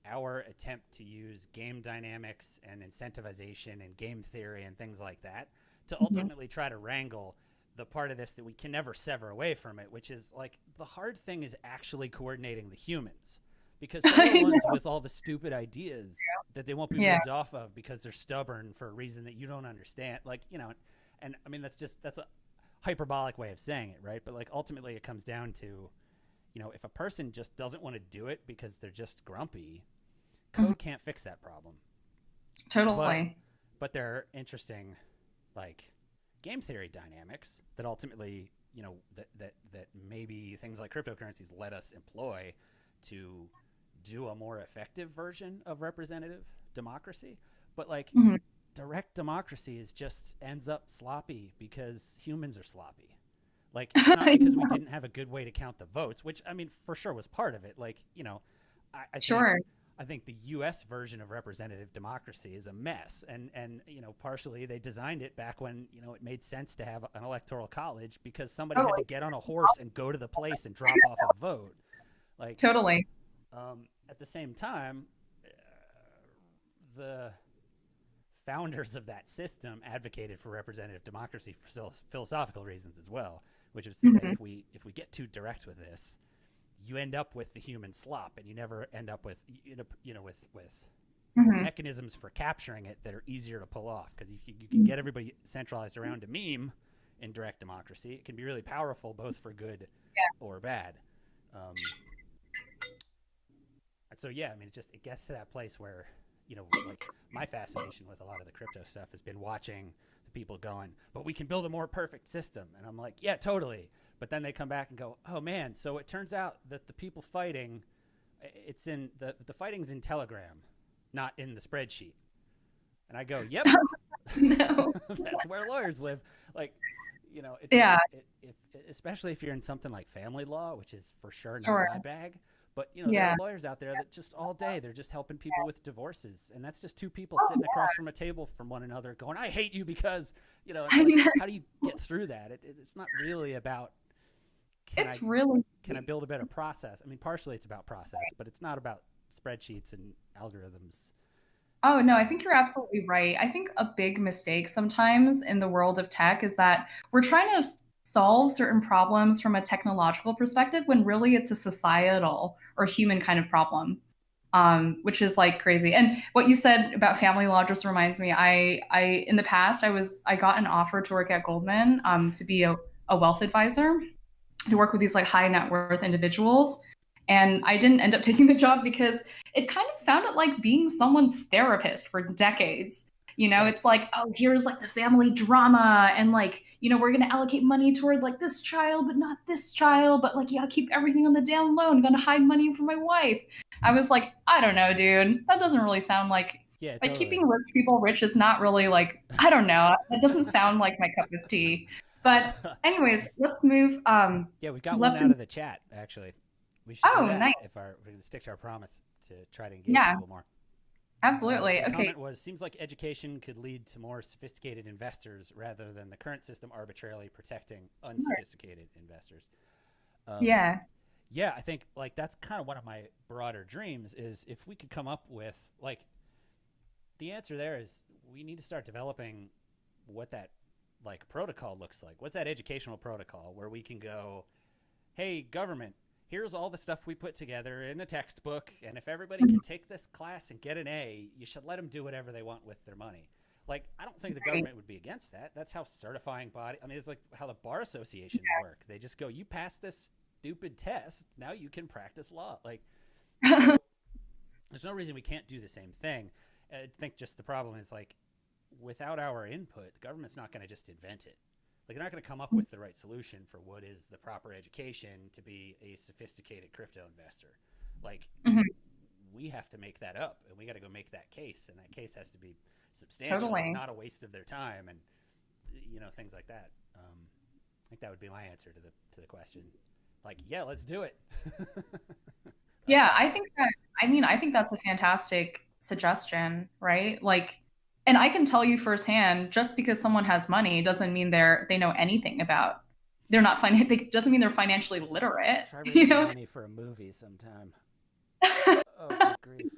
our attempt to use game dynamics and incentivization and game theory and things like that to ultimately try to wrangle the part of this that we can never sever away from it, which is like the hard thing is actually coordinating the humans, because they're the ones with all the stupid ideas that they won't be moved off of because they're stubborn for a reason that you don't understand. Like, and I mean, that's a hyperbolic way of saying it, right? But like ultimately it comes down to, if a person just doesn't want to do it because they're just grumpy, code can't fix that problem. Totally. But there are interesting like game theory dynamics that ultimately, that maybe things like cryptocurrencies let us employ to do a more effective version of representative democracy. But like direct democracy ends up sloppy because humans are sloppy. Like, it's not because we didn't have a good way to count the votes, which I mean, for sure was part of it. Like, I I think the U.S. version of representative democracy is a mess, and partially they designed it back when it made sense to have an electoral college because somebody had to get on a horse and go to the place and drop off a vote. Like totally. At the same time, the founders of that system advocated for representative democracy for philosophical reasons as well, which is to say, if we get too direct with this, you end up with the human slop, and you never end up with with mechanisms for capturing it that are easier to pull off, because you can get everybody centralized around a meme in direct democracy. It can be really powerful, both for good or bad. So yeah, I mean, it gets to that place where, like my fascination with a lot of the crypto stuff has been watching the people going, but we can build a more perfect system. And I'm like, yeah, totally. But then they come back and go, oh man, so it turns out that the people fighting, it's in the fighting's in Telegram, not in the spreadsheet. And I go, yep, no. That's where lawyers live. Like, especially if you're in something like family law, which is for sure not my bag. But, there are lawyers out there that just all day, they're just helping people with divorces. And that's just two people sitting across from a table from one another going, I hate you because, how do you get through that? It's not really about, can I build a better process? I mean, partially it's about process, but it's not about spreadsheets and algorithms. Oh, no, I think you're absolutely right. I think a big mistake sometimes in the world of tech is that we're trying to solve certain problems from a technological perspective when really it's a societal or human kind of problem, which is like crazy. And what you said about family law just reminds me, I in the past, I got an offer to work at Goldman to be a wealth advisor, to work with these like high net worth individuals. And I didn't end up taking the job because it kind of sounded like being someone's therapist for decades. It's like, oh, here's like the family drama, and like, we're going to allocate money toward like this child, but not this child, but like, you got to keep everything on the down low. I'm going to hide money from my wife. I was like, I don't know, dude. That doesn't really sound like, like keeping rich people rich is not really like, I don't know. That doesn't sound like my cup of tea. But anyways, let's move. Yeah, we got one out of the chat, actually. We should do that nice. If we're going to stick to our promise to try to engage people more. Absolutely. The comment was, seems like education could lead to more sophisticated investors rather than the current system arbitrarily protecting unsophisticated investors. Yeah, I think like that's kind of one of my broader dreams is if we could come up with like, the answer there is we need to start developing what that like protocol looks like. What's that educational protocol where we can go, hey, government, here's all the stuff we put together in a textbook, and if everybody can take this class and get an A, you should let them do whatever they want with their money. Like, I don't think the government would be against that. That's how certifying body, I mean, it's like how the bar associations work. They just go, you passed this stupid test, now you can practice law. Like, there's no reason we can't do the same thing. I think just the problem is, like, without our input, the government's not going to just invent it. Like, they're not going to come up with the right solution for what is the proper education to be a sophisticated crypto investor. Like, we have to make that up, and we got to go make that case, and that case has to be substantial, not a waste of their time, and things like that. I think that would be my answer to the question. Like, yeah, let's do it. Yeah, I think that's a fantastic suggestion, right? Like, and I can tell you firsthand, just because someone has money doesn't mean they know anything about. They're not doesn't mean they're financially literate. Try raising money for a movie sometime. Oh, great.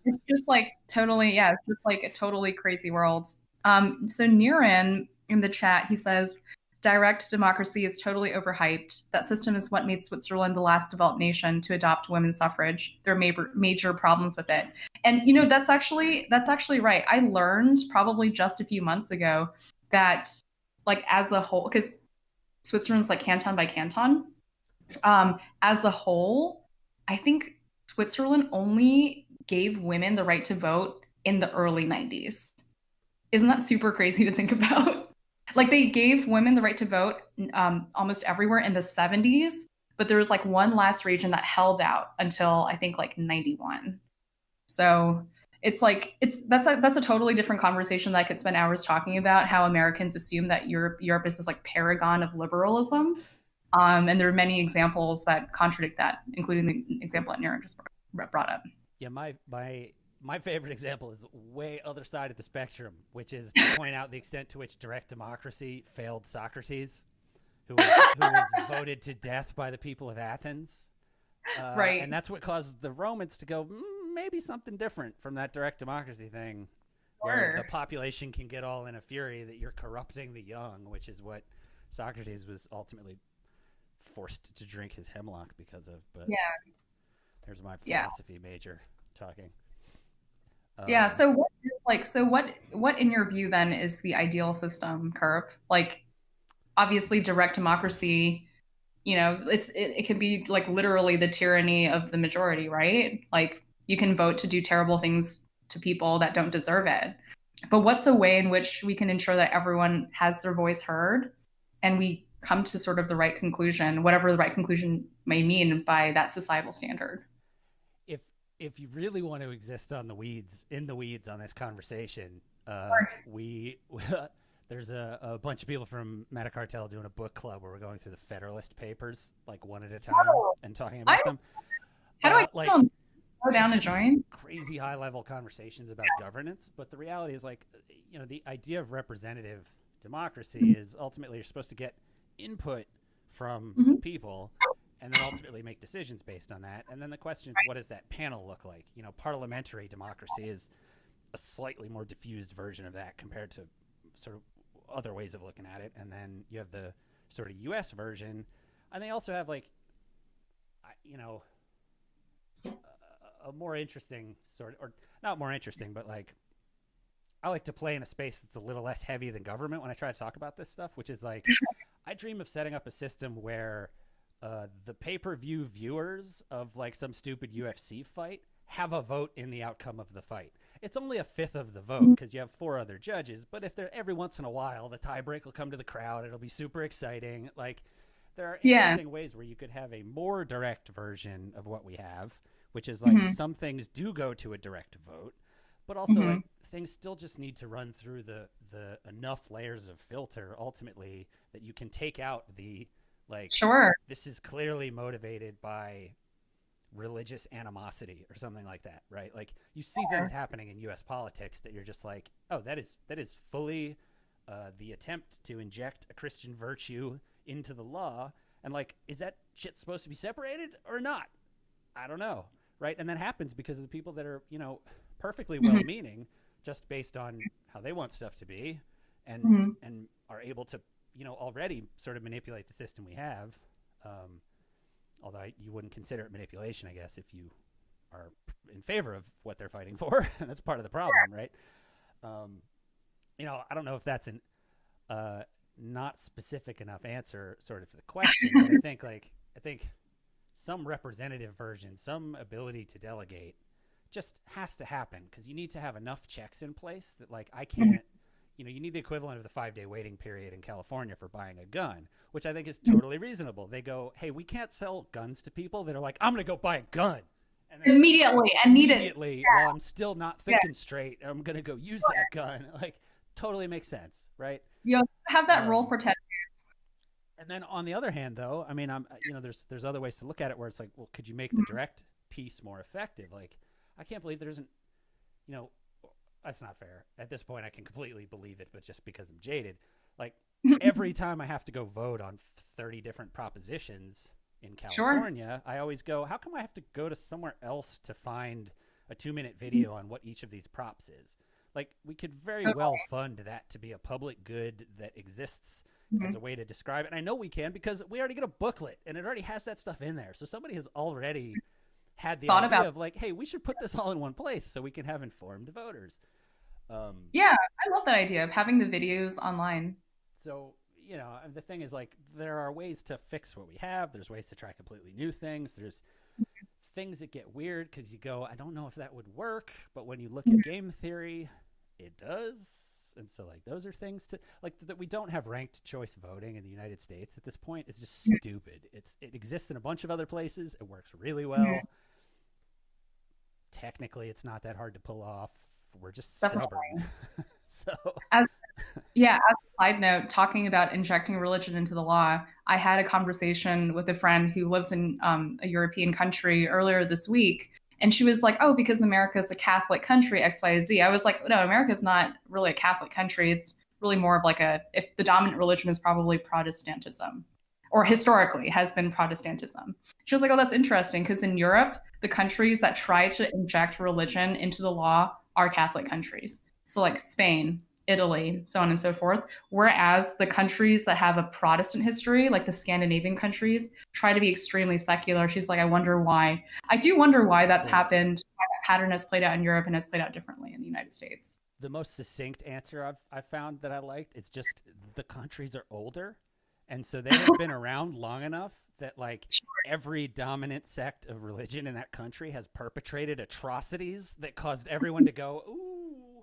It's just like totally, it's just like a totally crazy world. So Niran in the chat, he says, direct democracy is totally overhyped. That system is what made Switzerland the last developed nation to adopt women's suffrage. There are major problems with it. And, that's actually right. I learned probably just a few months ago that like as a whole, because Switzerland's like canton by canton, as a whole, I think Switzerland only gave women the right to vote in the early 90s. Isn't that super crazy to think about? Like they gave women the right to vote almost everywhere in the 70s, but there was like one last region that held out until I think like 91. So it's like that's a totally different conversation that I could spend hours talking about, how Americans assume that Europe is this like paragon of liberalism. And there are many examples that contradict that, including the example that Niran just brought up. Yeah, my favorite example is way other side of the spectrum, which is to point out the extent to which direct democracy failed Socrates, who was voted to death by the people of Athens. Right. And that's what caused the Romans to go, maybe something different from that direct democracy thing, where the population can get all in a fury that you're corrupting the young, which is what Socrates was ultimately forced to drink his hemlock because of. But there's my philosophy major talking. Yeah. So what in your view then is the ideal system, Kerp? Like, obviously, direct democracy, you know, it can be like literally the tyranny of the majority, right? Like, you can vote to do terrible things to people that don't deserve it. But what's a way in which we can ensure that everyone has their voice heard, and we come to sort of the right conclusion, whatever the right conclusion may mean by that societal standard? If you really want to exist in the weeds on this conversation, there's a bunch of people from Metacartel doing a book club where we're going through the Federalist Papers, like one at a time, and talking about them. How do I go down to join? Crazy high level conversations about governance, but the reality is, like, you know, the idea of representative democracy is ultimately you're supposed to get input from the people, and then ultimately make decisions based on that. And then the question is, what does that panel look like? You know, parliamentary democracy is a slightly more diffused version of that compared to sort of other ways of looking at it. And then you have the sort of US version, and they also have, like, you know, a more interesting sort of, or not more interesting, but like, I like to play in a space that's a little less heavy than government when I try to talk about this stuff, which is like, I dream of setting up a system where the pay-per-view viewers of like some stupid UFC fight have a vote in the outcome of the fight. It's only a fifth of the vote because you have 4 other judges, but if they're every once in a while, the tiebreak will come to the crowd. It'll be super exciting. Like, there are interesting ways where you could have a more direct version of what we have, which is like some things do go to a direct vote, but also like things still just need to run through the enough layers of filter ultimately that you can take out the, like, this is clearly motivated by religious animosity or something like that, right? Like, you see things happening in US politics that you're just like, oh, that is fully the attempt to inject a Christian virtue into the law, and like, is that shit supposed to be separated or not? I don't know, right? And that happens because of the people that are, you know, perfectly well-meaning, just based on how they want stuff to be, and are able to, you know, already sort of manipulate the system we have. Although you wouldn't consider it manipulation, I guess, if you are in favor of what they're fighting for. That's part of the problem, right? You know, I don't know if that's an not specific enough answer sort of to the question, but I think some representative version, some ability to delegate just has to happen, because you need to have enough checks in place that, like, I can't, you know, you need the equivalent of the 5-day waiting period in California for buying a gun, which I think is totally reasonable. They go, hey, we can't sell guns to people that are like, I'm going to go buy a gun. And then immediately, while I'm still not thinking straight, I'm going to go use that gun. Like, totally makes sense, right? You have that rule for 10 years. And then on the other hand, though, I mean, you know, there's other ways to look at it where it's like, well, could you make the direct piece more effective? Like, I can't believe there isn't, you know, that's not fair. At this point, I can completely believe it, but just because I'm jaded. Like, every time I have to go vote on 30 different propositions in California, I always go, how come I have to go to somewhere else to find a 2-minute video on what each of these props is? Like, we could very well fund that to be a public good that exists as a way to describe it. And I know we can, because we already get a booklet and it already has that stuff in there. So somebody has already had the idea of like, hey, we should put this all in one place so we can have informed voters. Yeah, I love that idea of having the videos online. So, you know, the thing is, like, there are ways to fix what we have. There's ways to try completely new things. There's things that get weird because you go, I don't know if that would work. But when you look at game theory, it does. And so, like, those are things to, like, that we don't have ranked choice voting in the United States at this point is just stupid. It exists in a bunch of other places. It works really well. Technically, it's not that hard to pull off. We're just stubborn. So, as a side note, talking about injecting religion into the law, I had a conversation with a friend who lives in a European country earlier this week, And she was like, oh, because America is a Catholic country, X, Y, Z. I was like, no, America is not really a Catholic country. It's really more of like if the dominant religion is probably Protestantism, or historically has been Protestantism. She was like, oh, that's interesting, because in Europe, the countries that try to inject religion into the law are Catholic countries. So like Spain, Italy, so on and so forth. Whereas the countries that have a Protestant history, like the Scandinavian countries, try to be extremely secular. She's like, I wonder why. I do wonder why that's happened, why that pattern has played out in Europe and has played out differently in the United States. The most succinct answer I've found that I liked is just the countries are older. And so they have been around long enough that like every dominant sect of religion in that country has perpetrated atrocities that caused everyone to go, ooh,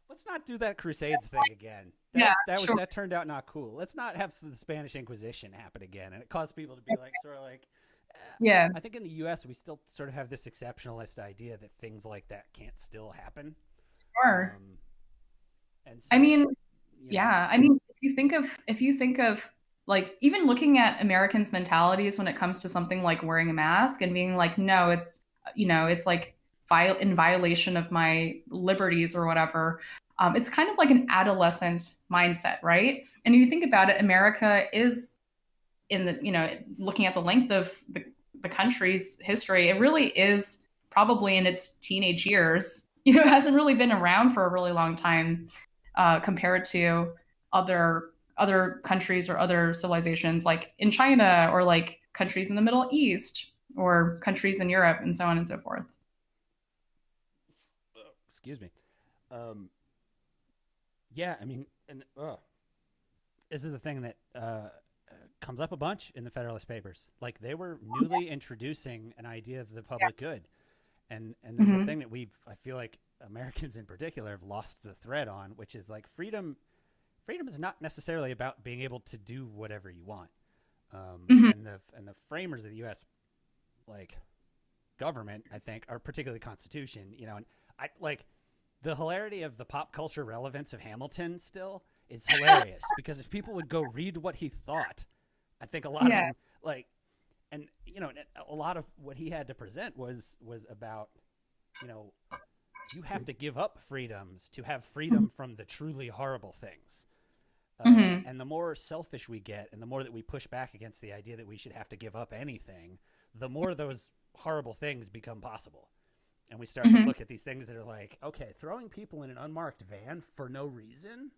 let's not do that Crusades thing again. That turned out not cool. Let's not have the Spanish Inquisition happen again. And it caused people to be like, sort of like, yeah. I think in the U.S. we still sort of have this exceptionalist idea that things like that can't still happen. Sure. And so, I mean, yeah. I mean, if you think of like even looking at Americans' mentalities when it comes to something like wearing a mask and being like, no, it's, it's like in violation of my liberties or whatever. It's kind of like an adolescent mindset, right? And if you think about it, America is in the, looking at the length of the country's history, it really is probably in its teenage years. It hasn't really been around for a really long time compared to other countries or other civilizations like in China or like countries in the Middle East or countries in Europe and so on and so forth. Excuse me. Yeah, I mean, and this is a thing that comes up a bunch in the Federalist Papers. Like they were newly introducing an idea of the public good. And there's a thing that I feel like Americans in particular have lost the thread on, which is like freedom is not necessarily about being able to do whatever you want. And the framers of the U.S. like government, I think, or particularly Constitution, and I like the hilarity of the pop culture relevance of Hamilton still is hilarious because if people would go read what he thought, I think a lot of them like, and a lot of what he had to present was about, you have to give up freedoms to have freedom from the truly horrible things. And the more selfish we get and the more that we push back against the idea that we should have to give up anything, the more those horrible things become possible. And we start to look at these things that are like, okay, throwing people in an unmarked van for no reason,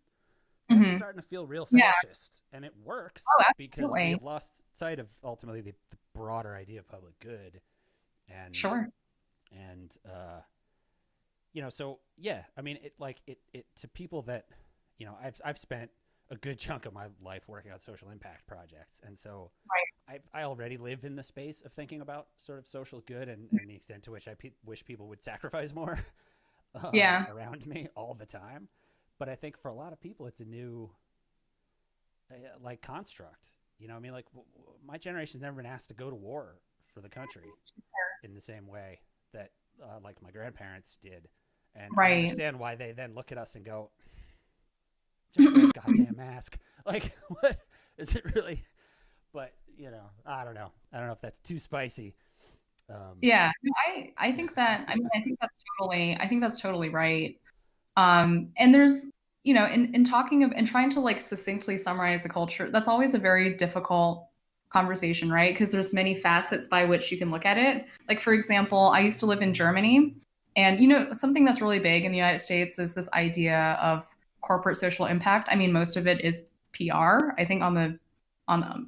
that's starting to feel real fascist. And it works because we have lost sight of ultimately the broader idea of public good. And so yeah, I mean, it to people that, I've spent a good chunk of my life working on social impact projects. And so I already live in the space of thinking about sort of social good and the extent to which I wish people would sacrifice more around me all the time. But I think for a lot of people, it's a new like construct. I mean, like my generation's never been asked to go to war for the country in the same way that like my grandparents did. And I understand why they then look at us and go, just wear a goddamn mask. Like, what is it really? But, I don't know. I don't know if that's too spicy. I think that's totally right. And there's, in talking of and trying to like succinctly summarize the culture, that's always a very difficult conversation, right? Because there's many facets by which you can look at it. Like, for example, I used to live in Germany, and something that's really big in the United States is this idea of corporate social impact. I mean, most of it is PR. I think on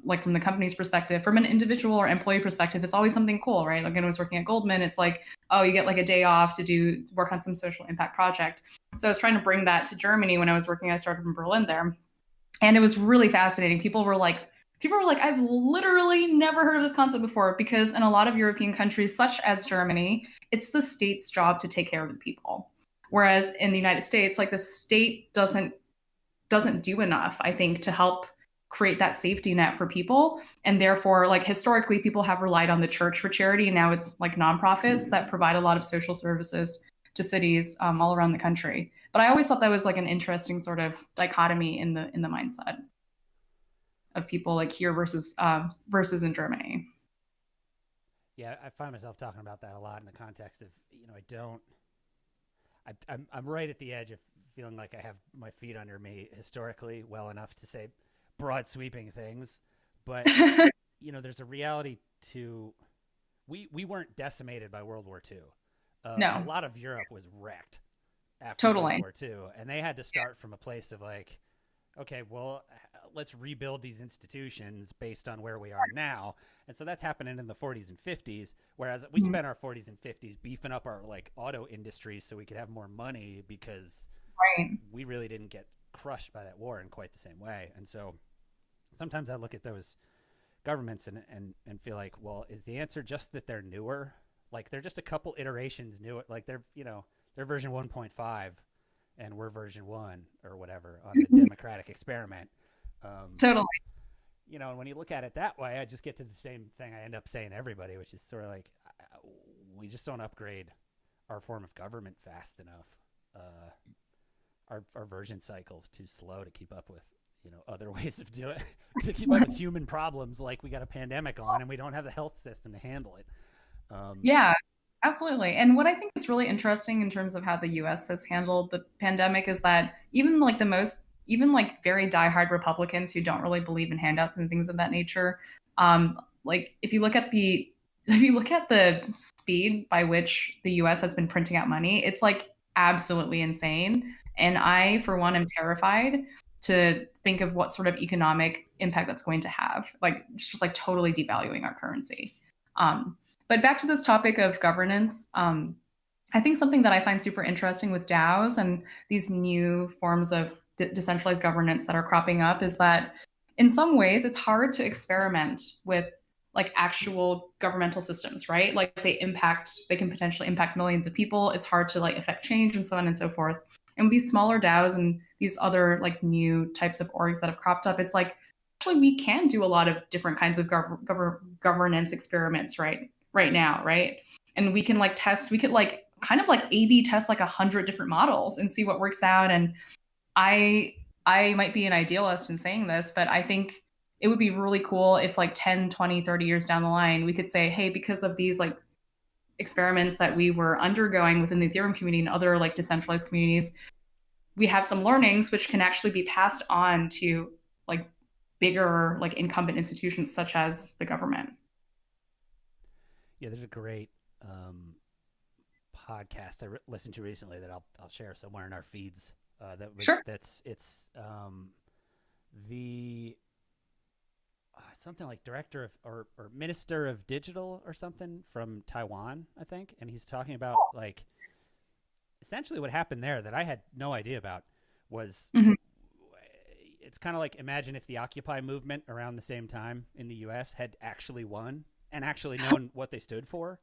like from the company's perspective, from an individual or employee perspective, it's always something cool, right? Like when I was working at Goldman, it's like, oh, you get like a day off to work on some social impact project. So I was trying to bring that to Germany when I was working. I started in Berlin there, and it was really fascinating. People were like, I've literally never heard of this concept before, because in a lot of European countries, such as Germany, it's the state's job to take care of the people. Whereas in the United States, like the state doesn't do enough, I think, to help create that safety net for people. And therefore, like historically, people have relied on the church for charity. And now it's like nonprofits that provide a lot of social services to cities all around the country. But I always thought that was like an interesting sort of dichotomy in the mindset of people like here versus in Germany. Yeah, I find myself talking about that a lot in the context of, I'm right at the edge of feeling like I have my feet under me historically well enough to say broad sweeping things, but there's a reality to we weren't decimated by World War II. No. A lot of Europe was wrecked after World War II, and they had to start from a place of like, okay, well, let's rebuild these institutions based on where we are now. And so that's happening in the 40s and 50s, whereas we spent our 40s and 50s beefing up our like auto industry so we could have more money because we really didn't get crushed by that war in quite the same way. And so sometimes I look at those governments and feel like, well, is the answer just that they're newer? Like they're just a couple iterations new, like they're version 1.5 and we're version 1 or whatever on the democratic experiment. Totally. And when you look at it that way, I just get to the same thing I end up saying to everybody, which is sort of like, we just don't upgrade our form of government fast enough. Our version cycle's too slow to keep up with, other ways of doing it, to keep up with human problems. Like we got a pandemic on and we don't have the health system to handle it. Yeah, absolutely. And what I think is really interesting in terms of how the US has handled the pandemic is that even like very diehard Republicans who don't really believe in handouts and things of that nature, like if you look at the speed by which the US has been printing out money, it's like absolutely insane. And I, for one, am terrified to think of what sort of economic impact that's going to have, like just like totally devaluing our currency. But back to this topic of governance, I think something that I find super interesting with DAOs and these new forms of decentralized governance that are cropping up is that in some ways it's hard to experiment with like actual governmental systems, right? Like they can potentially impact millions of people. It's hard to like affect change and so on and so forth. And with these smaller DAOs and these other like new types of orgs that have cropped up, it's like actually we can do a lot of different kinds of governance experiments right now, right? And we can like test, we could like kind of like A/B test like 100 different models and see what works out. And I might be an idealist in saying this, but I think it would be really cool if like 10, 20, 30 years down the line, we could say, hey, because of these like experiments that we were undergoing within the Ethereum community and other like decentralized communities, we have some learnings which can actually be passed on to like bigger like incumbent institutions such as the government. Yeah, there's a great podcast I listened to recently that I'll share somewhere in our feeds. It's the something like director of or minister of digital or something from Taiwan, I think, and he's talking about like essentially what happened there that I had no idea about was it's kind of like imagine if the Occupy movement around the same time in the US had actually won and actually known what they stood for.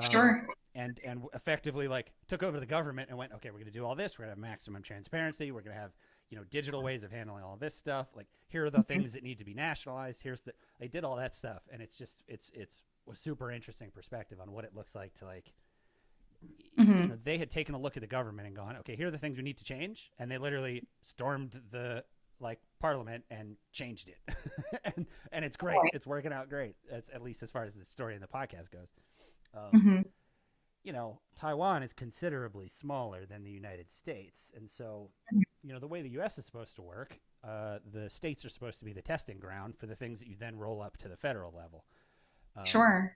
Sure. And effectively like took over the government and went, okay, we're going to do all this. We're going to have maximum transparency. We're going to have, digital ways of handling all this stuff. Like here are the things that need to be nationalized. They did all that stuff. And it's just, it's a super interesting perspective on what it looks like to like, they had taken a look at the government and gone, okay, here are the things we need to change. And they literally stormed the like parliament and changed it. and it's great. It's working out great. That's at least as far as the story in the podcast goes. Taiwan is considerably smaller than the United States. And so, the way the U.S. is supposed to work, the states are supposed to be the testing ground for the things that you then roll up to the federal level. Sure.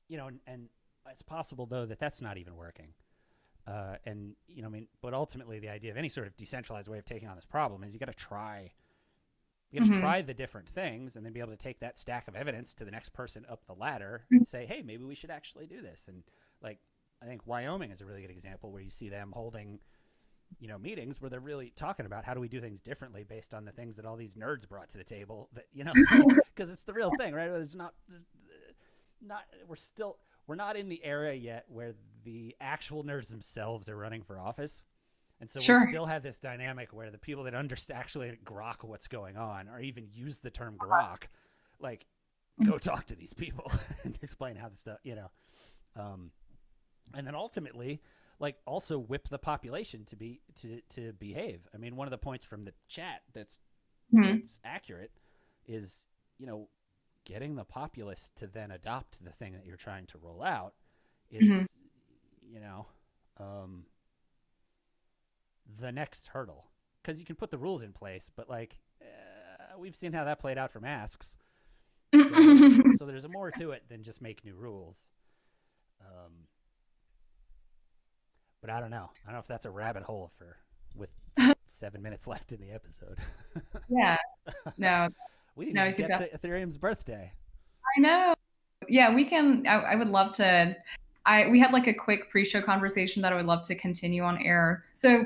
And it's possible, though, that that's not even working. But ultimately the idea of any sort of decentralized way of taking on this problem is you got to try the different things and then be able to take that stack of evidence to the next person up the ladder and say, hey, maybe we should actually do this. And like, I think Wyoming is a really good example where you see them holding, meetings where they're really talking about how do we do things differently based on the things that all these nerds brought to the table that, because it's the real thing, right? There's not, we're not in the era yet where the actual nerds themselves are running for office. And so we still have this dynamic where the people that actually grok what's going on or even use the term grok, like go talk to these people and explain how the stuff, and then ultimately like also whip the population to behave. I mean, one of the points from the chat that's accurate is, getting the populace to then adopt the thing that you're trying to roll out is, you know, the next hurdle. Because you can put the rules in place, but like we've seen how that played out for masks. So there's more to it than just make new rules. But I don't know. I don't know if that's a rabbit hole with 7 minutes left in the episode. Yeah. No. We didn't even get to Ethereum's birthday. I know. Yeah, we can. I would love to. We had like a quick pre-show conversation that I would love to continue on air. So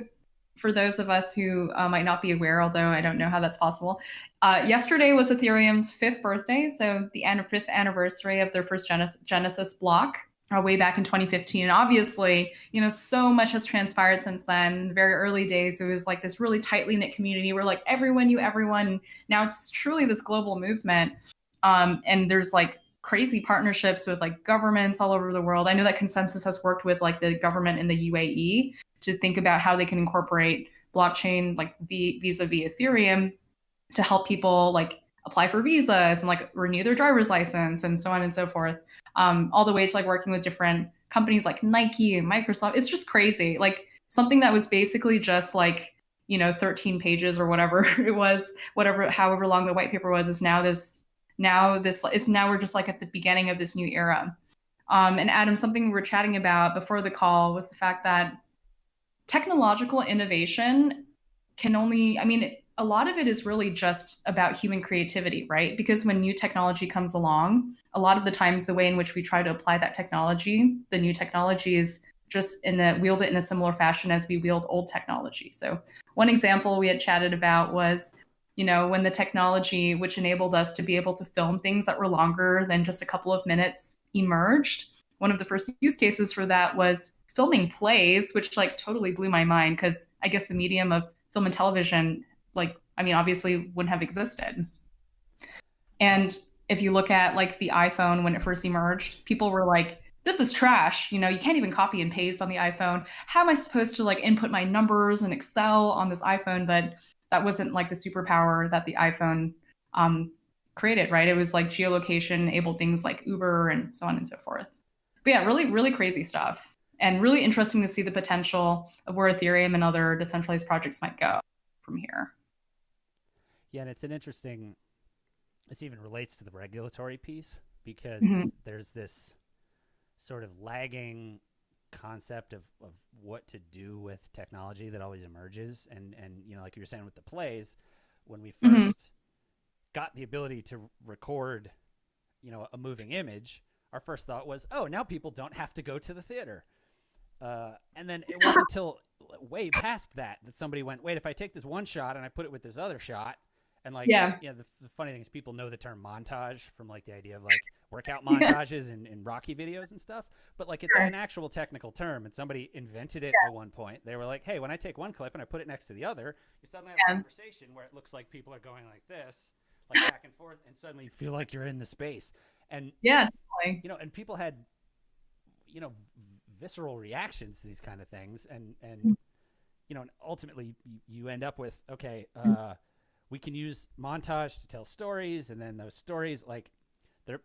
for those of us who might not be aware, although I don't know how that's possible, yesterday was Ethereum's 5th birthday. So the 5th anniversary of their first Genesis block. Way back in 2015. And obviously, you know, so much has transpired since then. Very early days, it was like this really tightly knit community where like everyone knew everyone. Now it's truly this global movement. And there's like crazy partnerships with like governments all over the world. I know that Consensus has worked with like the government in the UAE to think about how they can incorporate blockchain like vis-a-vis Ethereum to help people like apply for visas and like renew their driver's license and so on and so forth. All the way to like working with different companies like Nike and Microsoft. It's just crazy. Like something that was basically just like, you know, 13 pages or whatever it was, however long the white paper was, is now we're just like at the beginning of this new era. And Adam, something we were chatting about before the call was the fact that technological innovation a lot of it is really just about human creativity, right? Because when new technology comes along, a lot of the times the way in which we try to apply that technology, the new technology, is just wield it in a similar fashion as we wield old technology. So one example we had chatted about was, you know, when the technology which enabled us to be able to film things that were longer than just a couple of minutes emerged. One of the first use cases for that was filming plays, which like totally blew my mind because I guess the medium of film and television obviously wouldn't have existed. And if you look at like the iPhone when it first emerged, people were like, this is trash. You know, you can't even copy and paste on the iPhone. How am I supposed to like input my numbers in Excel on this iPhone? But that wasn't like the superpower that the iPhone created, right? It was like geolocation enabled things like Uber and so on and so forth. But yeah, really, really crazy stuff. And really interesting to see the potential of where Ethereum and other decentralized projects might go from here. Yeah, and it's this even relates to the regulatory piece because there's this sort of lagging concept of what to do with technology that always emerges. And you know, like you were saying with the plays, when we first got the ability to record, you know, a moving image, our first thought was, oh, now people don't have to go to the theater. And then it wasn't until way past that somebody went, wait, if I take this one shot and I put it with this other shot, and like, the funny thing is people know the term montage from like the idea of like workout montages in Rocky videos and stuff, but like it's an actual technical term and somebody invented it at one point. They were like, hey, when I take one clip and I put it next to the other, you suddenly have a conversation where it looks like people are going like this, like back and forth, and suddenly you feel like you're in the space. And totally. You know, and people had, you know, visceral reactions to these kind of things, and you know, ultimately you end up with, okay, we can use montage to tell stories, and then those stories, like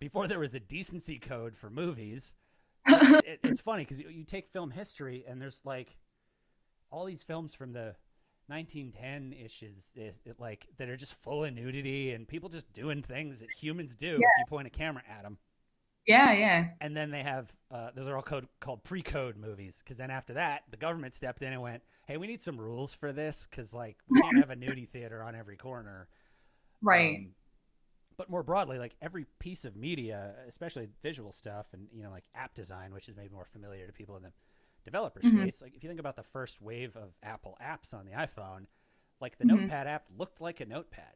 before there was a decency code for movies. It's funny because you take film history and there's like all these films from the 1910-ish is like that are just full of nudity and people just doing things that humans do if you point a camera at them. Yeah. And then they have those are all called pre-code movies, because then after that the government stepped in and went, hey, we need some rules for this because like we can't have a nudie theater on every corner. Right. But more broadly, like every piece of media, especially visual stuff and, you know, like app design, which is maybe more familiar to people in the developer space. Like if you think about the first wave of Apple apps on the iPhone, like the Notepad app looked like a notepad.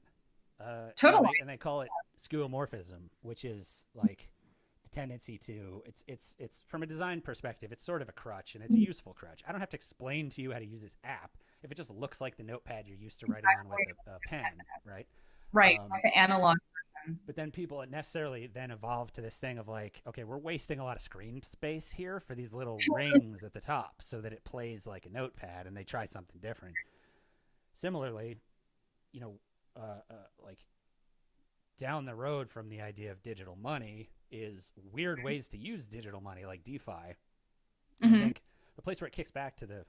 Totally. And they call it skeuomorphism, which is like the tendency to, it's from a design perspective, it's sort of a crutch, and it's a useful crutch. I don't have to explain to you how to use this app if it just looks like the notepad you're used to writing on with a pen, right? Right, like an analog. But then people necessarily then evolved to this thing of like, okay, we're wasting a lot of screen space here for these little rings at the top so that it plays like a notepad, and they try something different. Similarly, you know, like down the road from the idea of digital money is weird ways to use digital money like DeFi. I think the place where it kicks back to the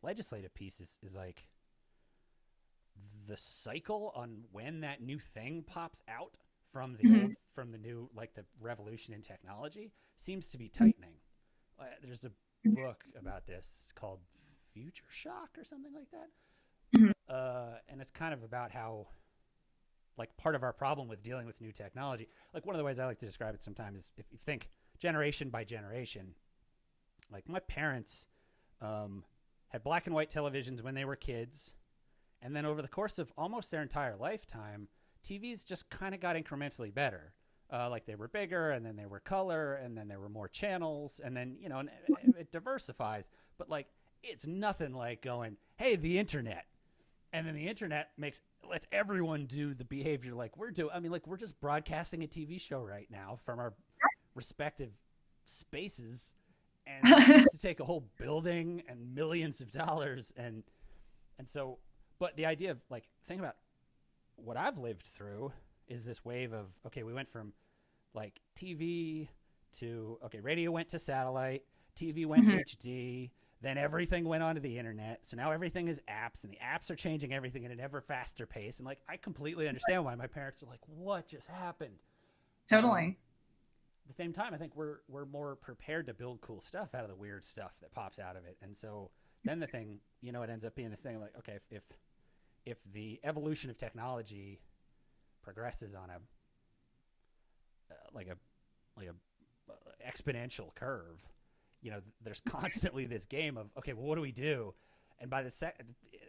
legislative piece is like the cycle on when that new thing pops out from the old, from the new, like the revolution in technology seems to be tightening. There's a book about this called Future Shock or something like that. And it's kind of about how, like, part of our problem with dealing with new technology, like one of the ways I like to describe it sometimes is if you think generation by generation, like my parents had black and white televisions when they were kids. And then over the course of almost their entire lifetime, TVs just kind of got incrementally better. Like they were bigger, and then they were color, and then there were more channels, and then, you know, and it diversifies. But like, it's nothing like going, hey, the internet. And then the internet lets everyone do the behavior like we're doing. I mean, like, we're just broadcasting a TV show right now from our respective spaces. And it used to take a whole building and millions of dollars. And so, but the idea of, like, think about what I've lived through is this wave of, okay, we went from like TV to, okay, radio went to satellite, TV went HD, then everything went onto the internet. So now everything is apps, and the apps are changing everything at an ever faster pace. And like, I completely understand why my parents are like, what just happened? Totally. At the same time, I think we're more prepared to build cool stuff out of the weird stuff that pops out of it. And so then the thing, you know, it ends up being this thing like, okay, if the evolution of technology progresses on a exponential curve, you know, there's constantly this game of, okay, well, what do we do? And by the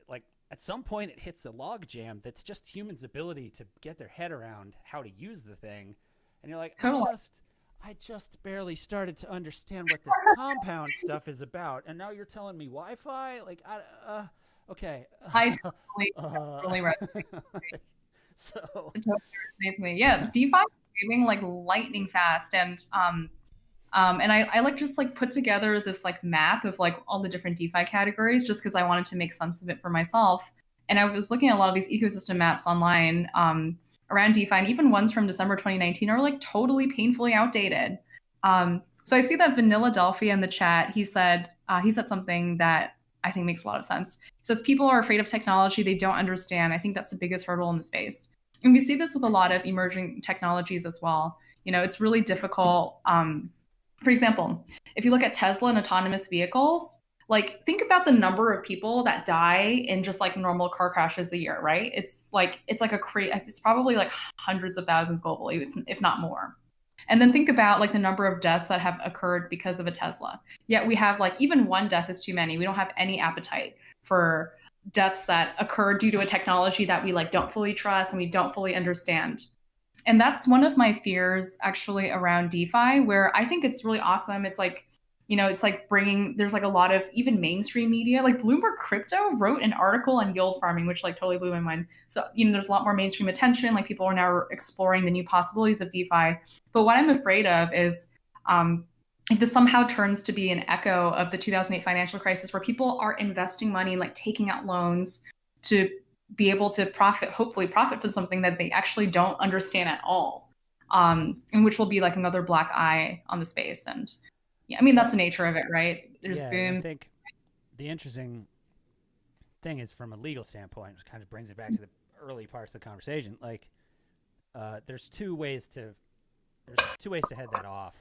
like at some point it hits a log jam that's just humans' ability to get their head around how to use the thing. And you're like, I just barely started to understand what this compound stuff is about, and now you're telling me Wi-Fi? Like, okay. I totally resonate. So it totally resonates with me. Yeah, DeFi is moving like lightning fast, and I like just like put together this like map of like all the different DeFi categories just because I wanted to make sense of it for myself. And I was looking at a lot of these ecosystem maps online around DeFi, and even ones from December 2019 are like totally painfully outdated. So I see that Vanilladelphia in the chat. He said something that I think makes a lot of sense. He says people are afraid of technology they don't understand. I think that's the biggest hurdle in the space. And we see this with a lot of emerging technologies as well. You know, it's really difficult. For example, if you look at Tesla and autonomous vehicles, like think about the number of people that die in just like normal car crashes a year, right? It's probably like hundreds of thousands globally, if not more. And then think about like the number of deaths that have occurred because of a Tesla. Yet we have like even one death is too many. We don't have any appetite for deaths that occur due to a technology that we like don't fully trust and we don't fully understand. And that's one of my fears actually around DeFi, where I think it's really awesome. It's like, you know, it's like there's like a lot of even mainstream media, like Bloomberg Crypto wrote an article on yield farming, which like totally blew my mind. So, you know, there's a lot more mainstream attention, like people are now exploring the new possibilities of DeFi. But what I'm afraid of is if this somehow turns to be an echo of the 2008 financial crisis, where people are investing money, like taking out loans to be able to hopefully profit from something that they actually don't understand at all, and which will be like another black eye on the space. And yeah, I mean, that's the nature of it, right? There's boom. I think the interesting thing is from a legal standpoint, which kind of brings it back to the early parts of the conversation. Like, there's two ways to head that off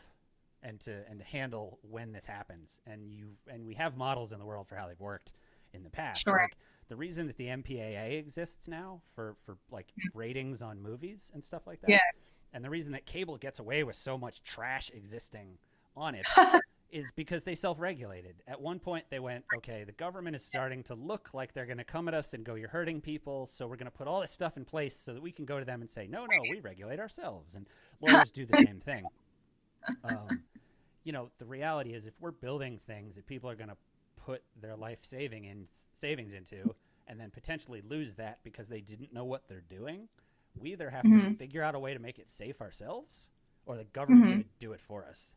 and to handle when this happens. And we have models in the world for how they've worked in the past. Sure. Like, the reason that the MPAA exists now for like ratings on movies and stuff like that, and the reason that cable gets away with so much trash existing on it is because they self-regulated. At one point they went, okay, the government is starting to look like they're going to come at us and go, you're hurting people, so we're going to put all this stuff in place so that we can go to them and say, no, we regulate ourselves. And lawyers do the same thing. You know, the reality is if we're building things that people are going to put their life savings into and then potentially lose that because they didn't know what they're doing, we either have to figure out a way to make it safe ourselves, or the government's going to do it for us.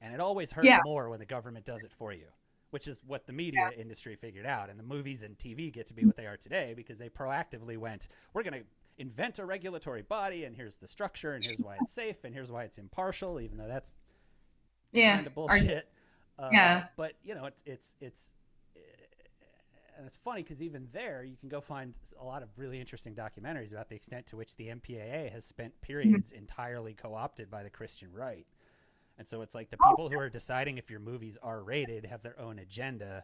And it always hurts more when the government does it for you, which is what the media industry figured out. And the movies and TV get to be what they are today because they proactively went, we're going to invent a regulatory body, and here's the structure, and here's why it's safe, and here's why it's impartial, even though that's kind of bullshit. But and it's funny because even there, you can go find a lot of really interesting documentaries about the extent to which the MPAA has spent periods entirely co-opted by the Christian right. And so it's like the people who are deciding if your movies are rated have their own agenda.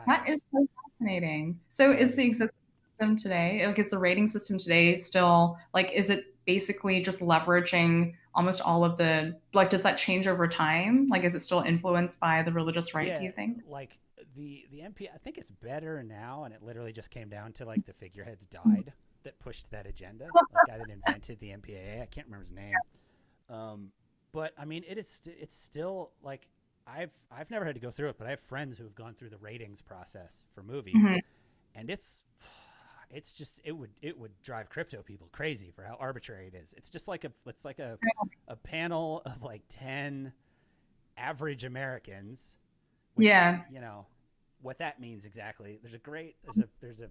That is so fascinating. So is the existing system today, like is the rating system today still, like, is it basically just leveraging almost all of the, like, does that change over time? Like, is it still influenced by the religious right, do you think? Like the MP, I think it's better now, and it literally just came down to like the figureheads died that pushed that agenda. The guy that invented the MPAA, I can't remember his name. But I mean, it's still like I've never had to go through it, but I have friends who have gone through the ratings process for movies, and it's just it would drive crypto people crazy for how arbitrary it is. It's just like a panel of like 10 average Americans. Which, you know what that means exactly. There's a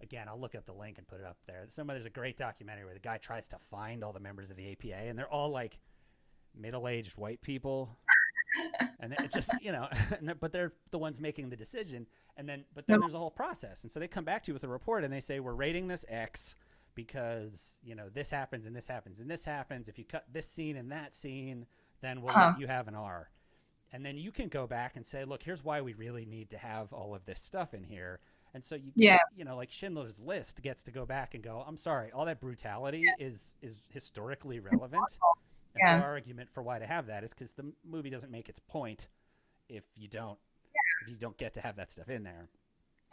again, I'll look up the link and put it up there. There's a great documentary where the guy tries to find all the members of the APA, and they're all like middle-aged white people, and it just but they're the ones making the decision, but then there's a whole process, and so they come back to you with a report and they say, we're rating this X because this happens and this happens and this happens. If you cut this scene and that scene, then we'll let you have an R. And then you can go back and say, look, here's why we really need to have all of this stuff in here. And so like Schindler's List gets to go back and go, I'm sorry, all that brutality is historically relevant. And so our argument for why to have that is because the movie doesn't make its point if you don't get to have that stuff in there.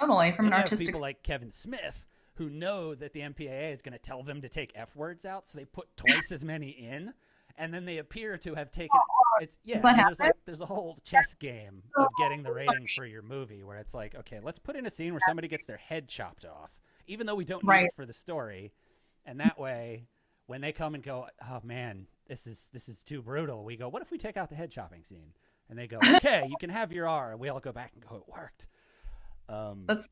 Totally, from an artistic. People like Kevin Smith who know that the MPAA is going to tell them to take F words out, so they put twice as many in, and then they appear to have taken. There's a whole chess game of getting the rating for your movie where it's like, okay, let's put in a scene where somebody gets their head chopped off, even though we don't need it for the story, and that way, when they come and go, oh man, this is too brutal, we go, what if we take out the head chopping scene? And they go, okay, you can have your R, and we all go back and go, it worked. It's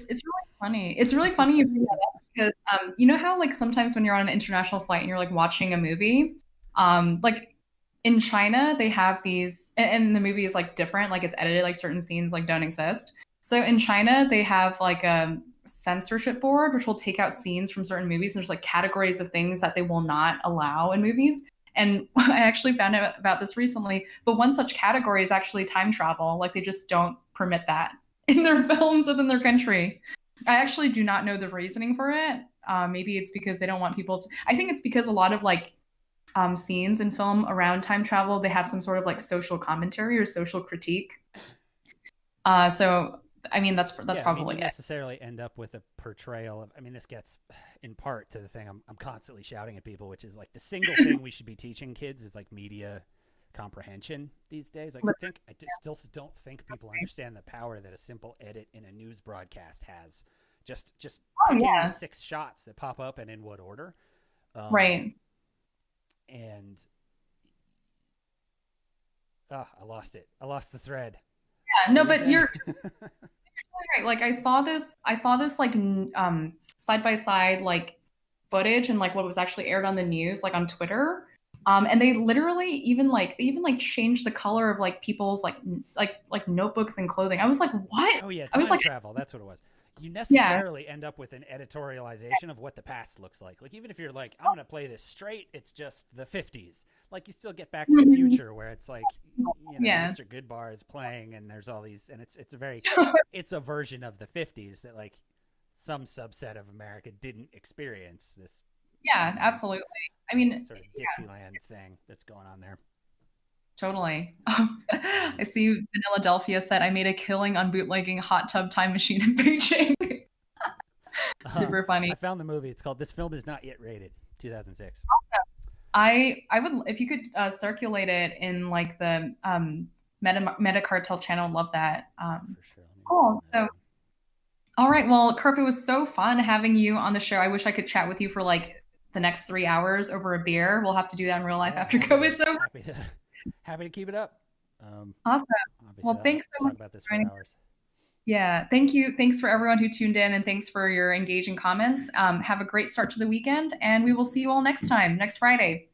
really funny. It's really funny you bring that up because you know how like sometimes when you're on an international flight and you're like watching a movie, like in China they have these, and the movie is like different, like it's edited, like certain scenes like don't exist. So in China they have like a censorship board which will take out scenes from certain movies, and there's like categories of things that they will not allow in movies. And I actually found out about this recently, but one such category is actually time travel. Like they just don't permit that in their films within their country. I actually do not know the reasoning for it. Maybe it's because they don't want people to, I think it's because a lot of like scenes in film around time travel, they have some sort of like social commentary or social critique. So I mean, that's probably you it. Necessarily end up with a portrayal of, I mean, this gets in part to the thing I'm constantly shouting at people, which is like the single thing we should be teaching kids is like media comprehension these days. Like I still don't think people understand the power that a simple edit in a news broadcast has. Just picking 6 shots that pop up and in what order. Right. And I lost it. I lost the thread. Yeah, no, but you're right. Like I saw this like side by side like footage and like what was actually aired on the news, like on Twitter. And they literally even changed the color of like people's like notebooks and clothing. I was like, what? Oh yeah, I was like, travel. That's what it was. You necessarily end up with an editorialization of what the past looks like. Like even if you're like, I'm going to play this straight, it's just the 50s. Like you still get Back to the Future where it's like, Mr. Goodbar is playing and there's all these, and it's a very, it's a version of the 50s that like some subset of America didn't experience this. Yeah, absolutely. I mean, sort of Dixieland thing that's going on there. Totally. I see Philadelphia said, I made a killing on bootlegging Hot Tub Time Machine in Beijing. Super funny. I found the movie. It's called This Film Is Not Yet Rated, 2006. I would, if you could circulate it in like the Meta Cartel channel, love that. For sure. Cool. So, all right. Well, Kirp, it was so fun having you on the show. I wish I could chat with you for like the next 3 hours over a beer. We'll have to do that in real life after COVID's over. Happy to keep it up. Awesome. Well, thanks so much about this for hours. Yeah. Thank you. Thanks for everyone who tuned in, and thanks for your engaging comments. Have a great start to the weekend, and we will see you all next time, next Friday.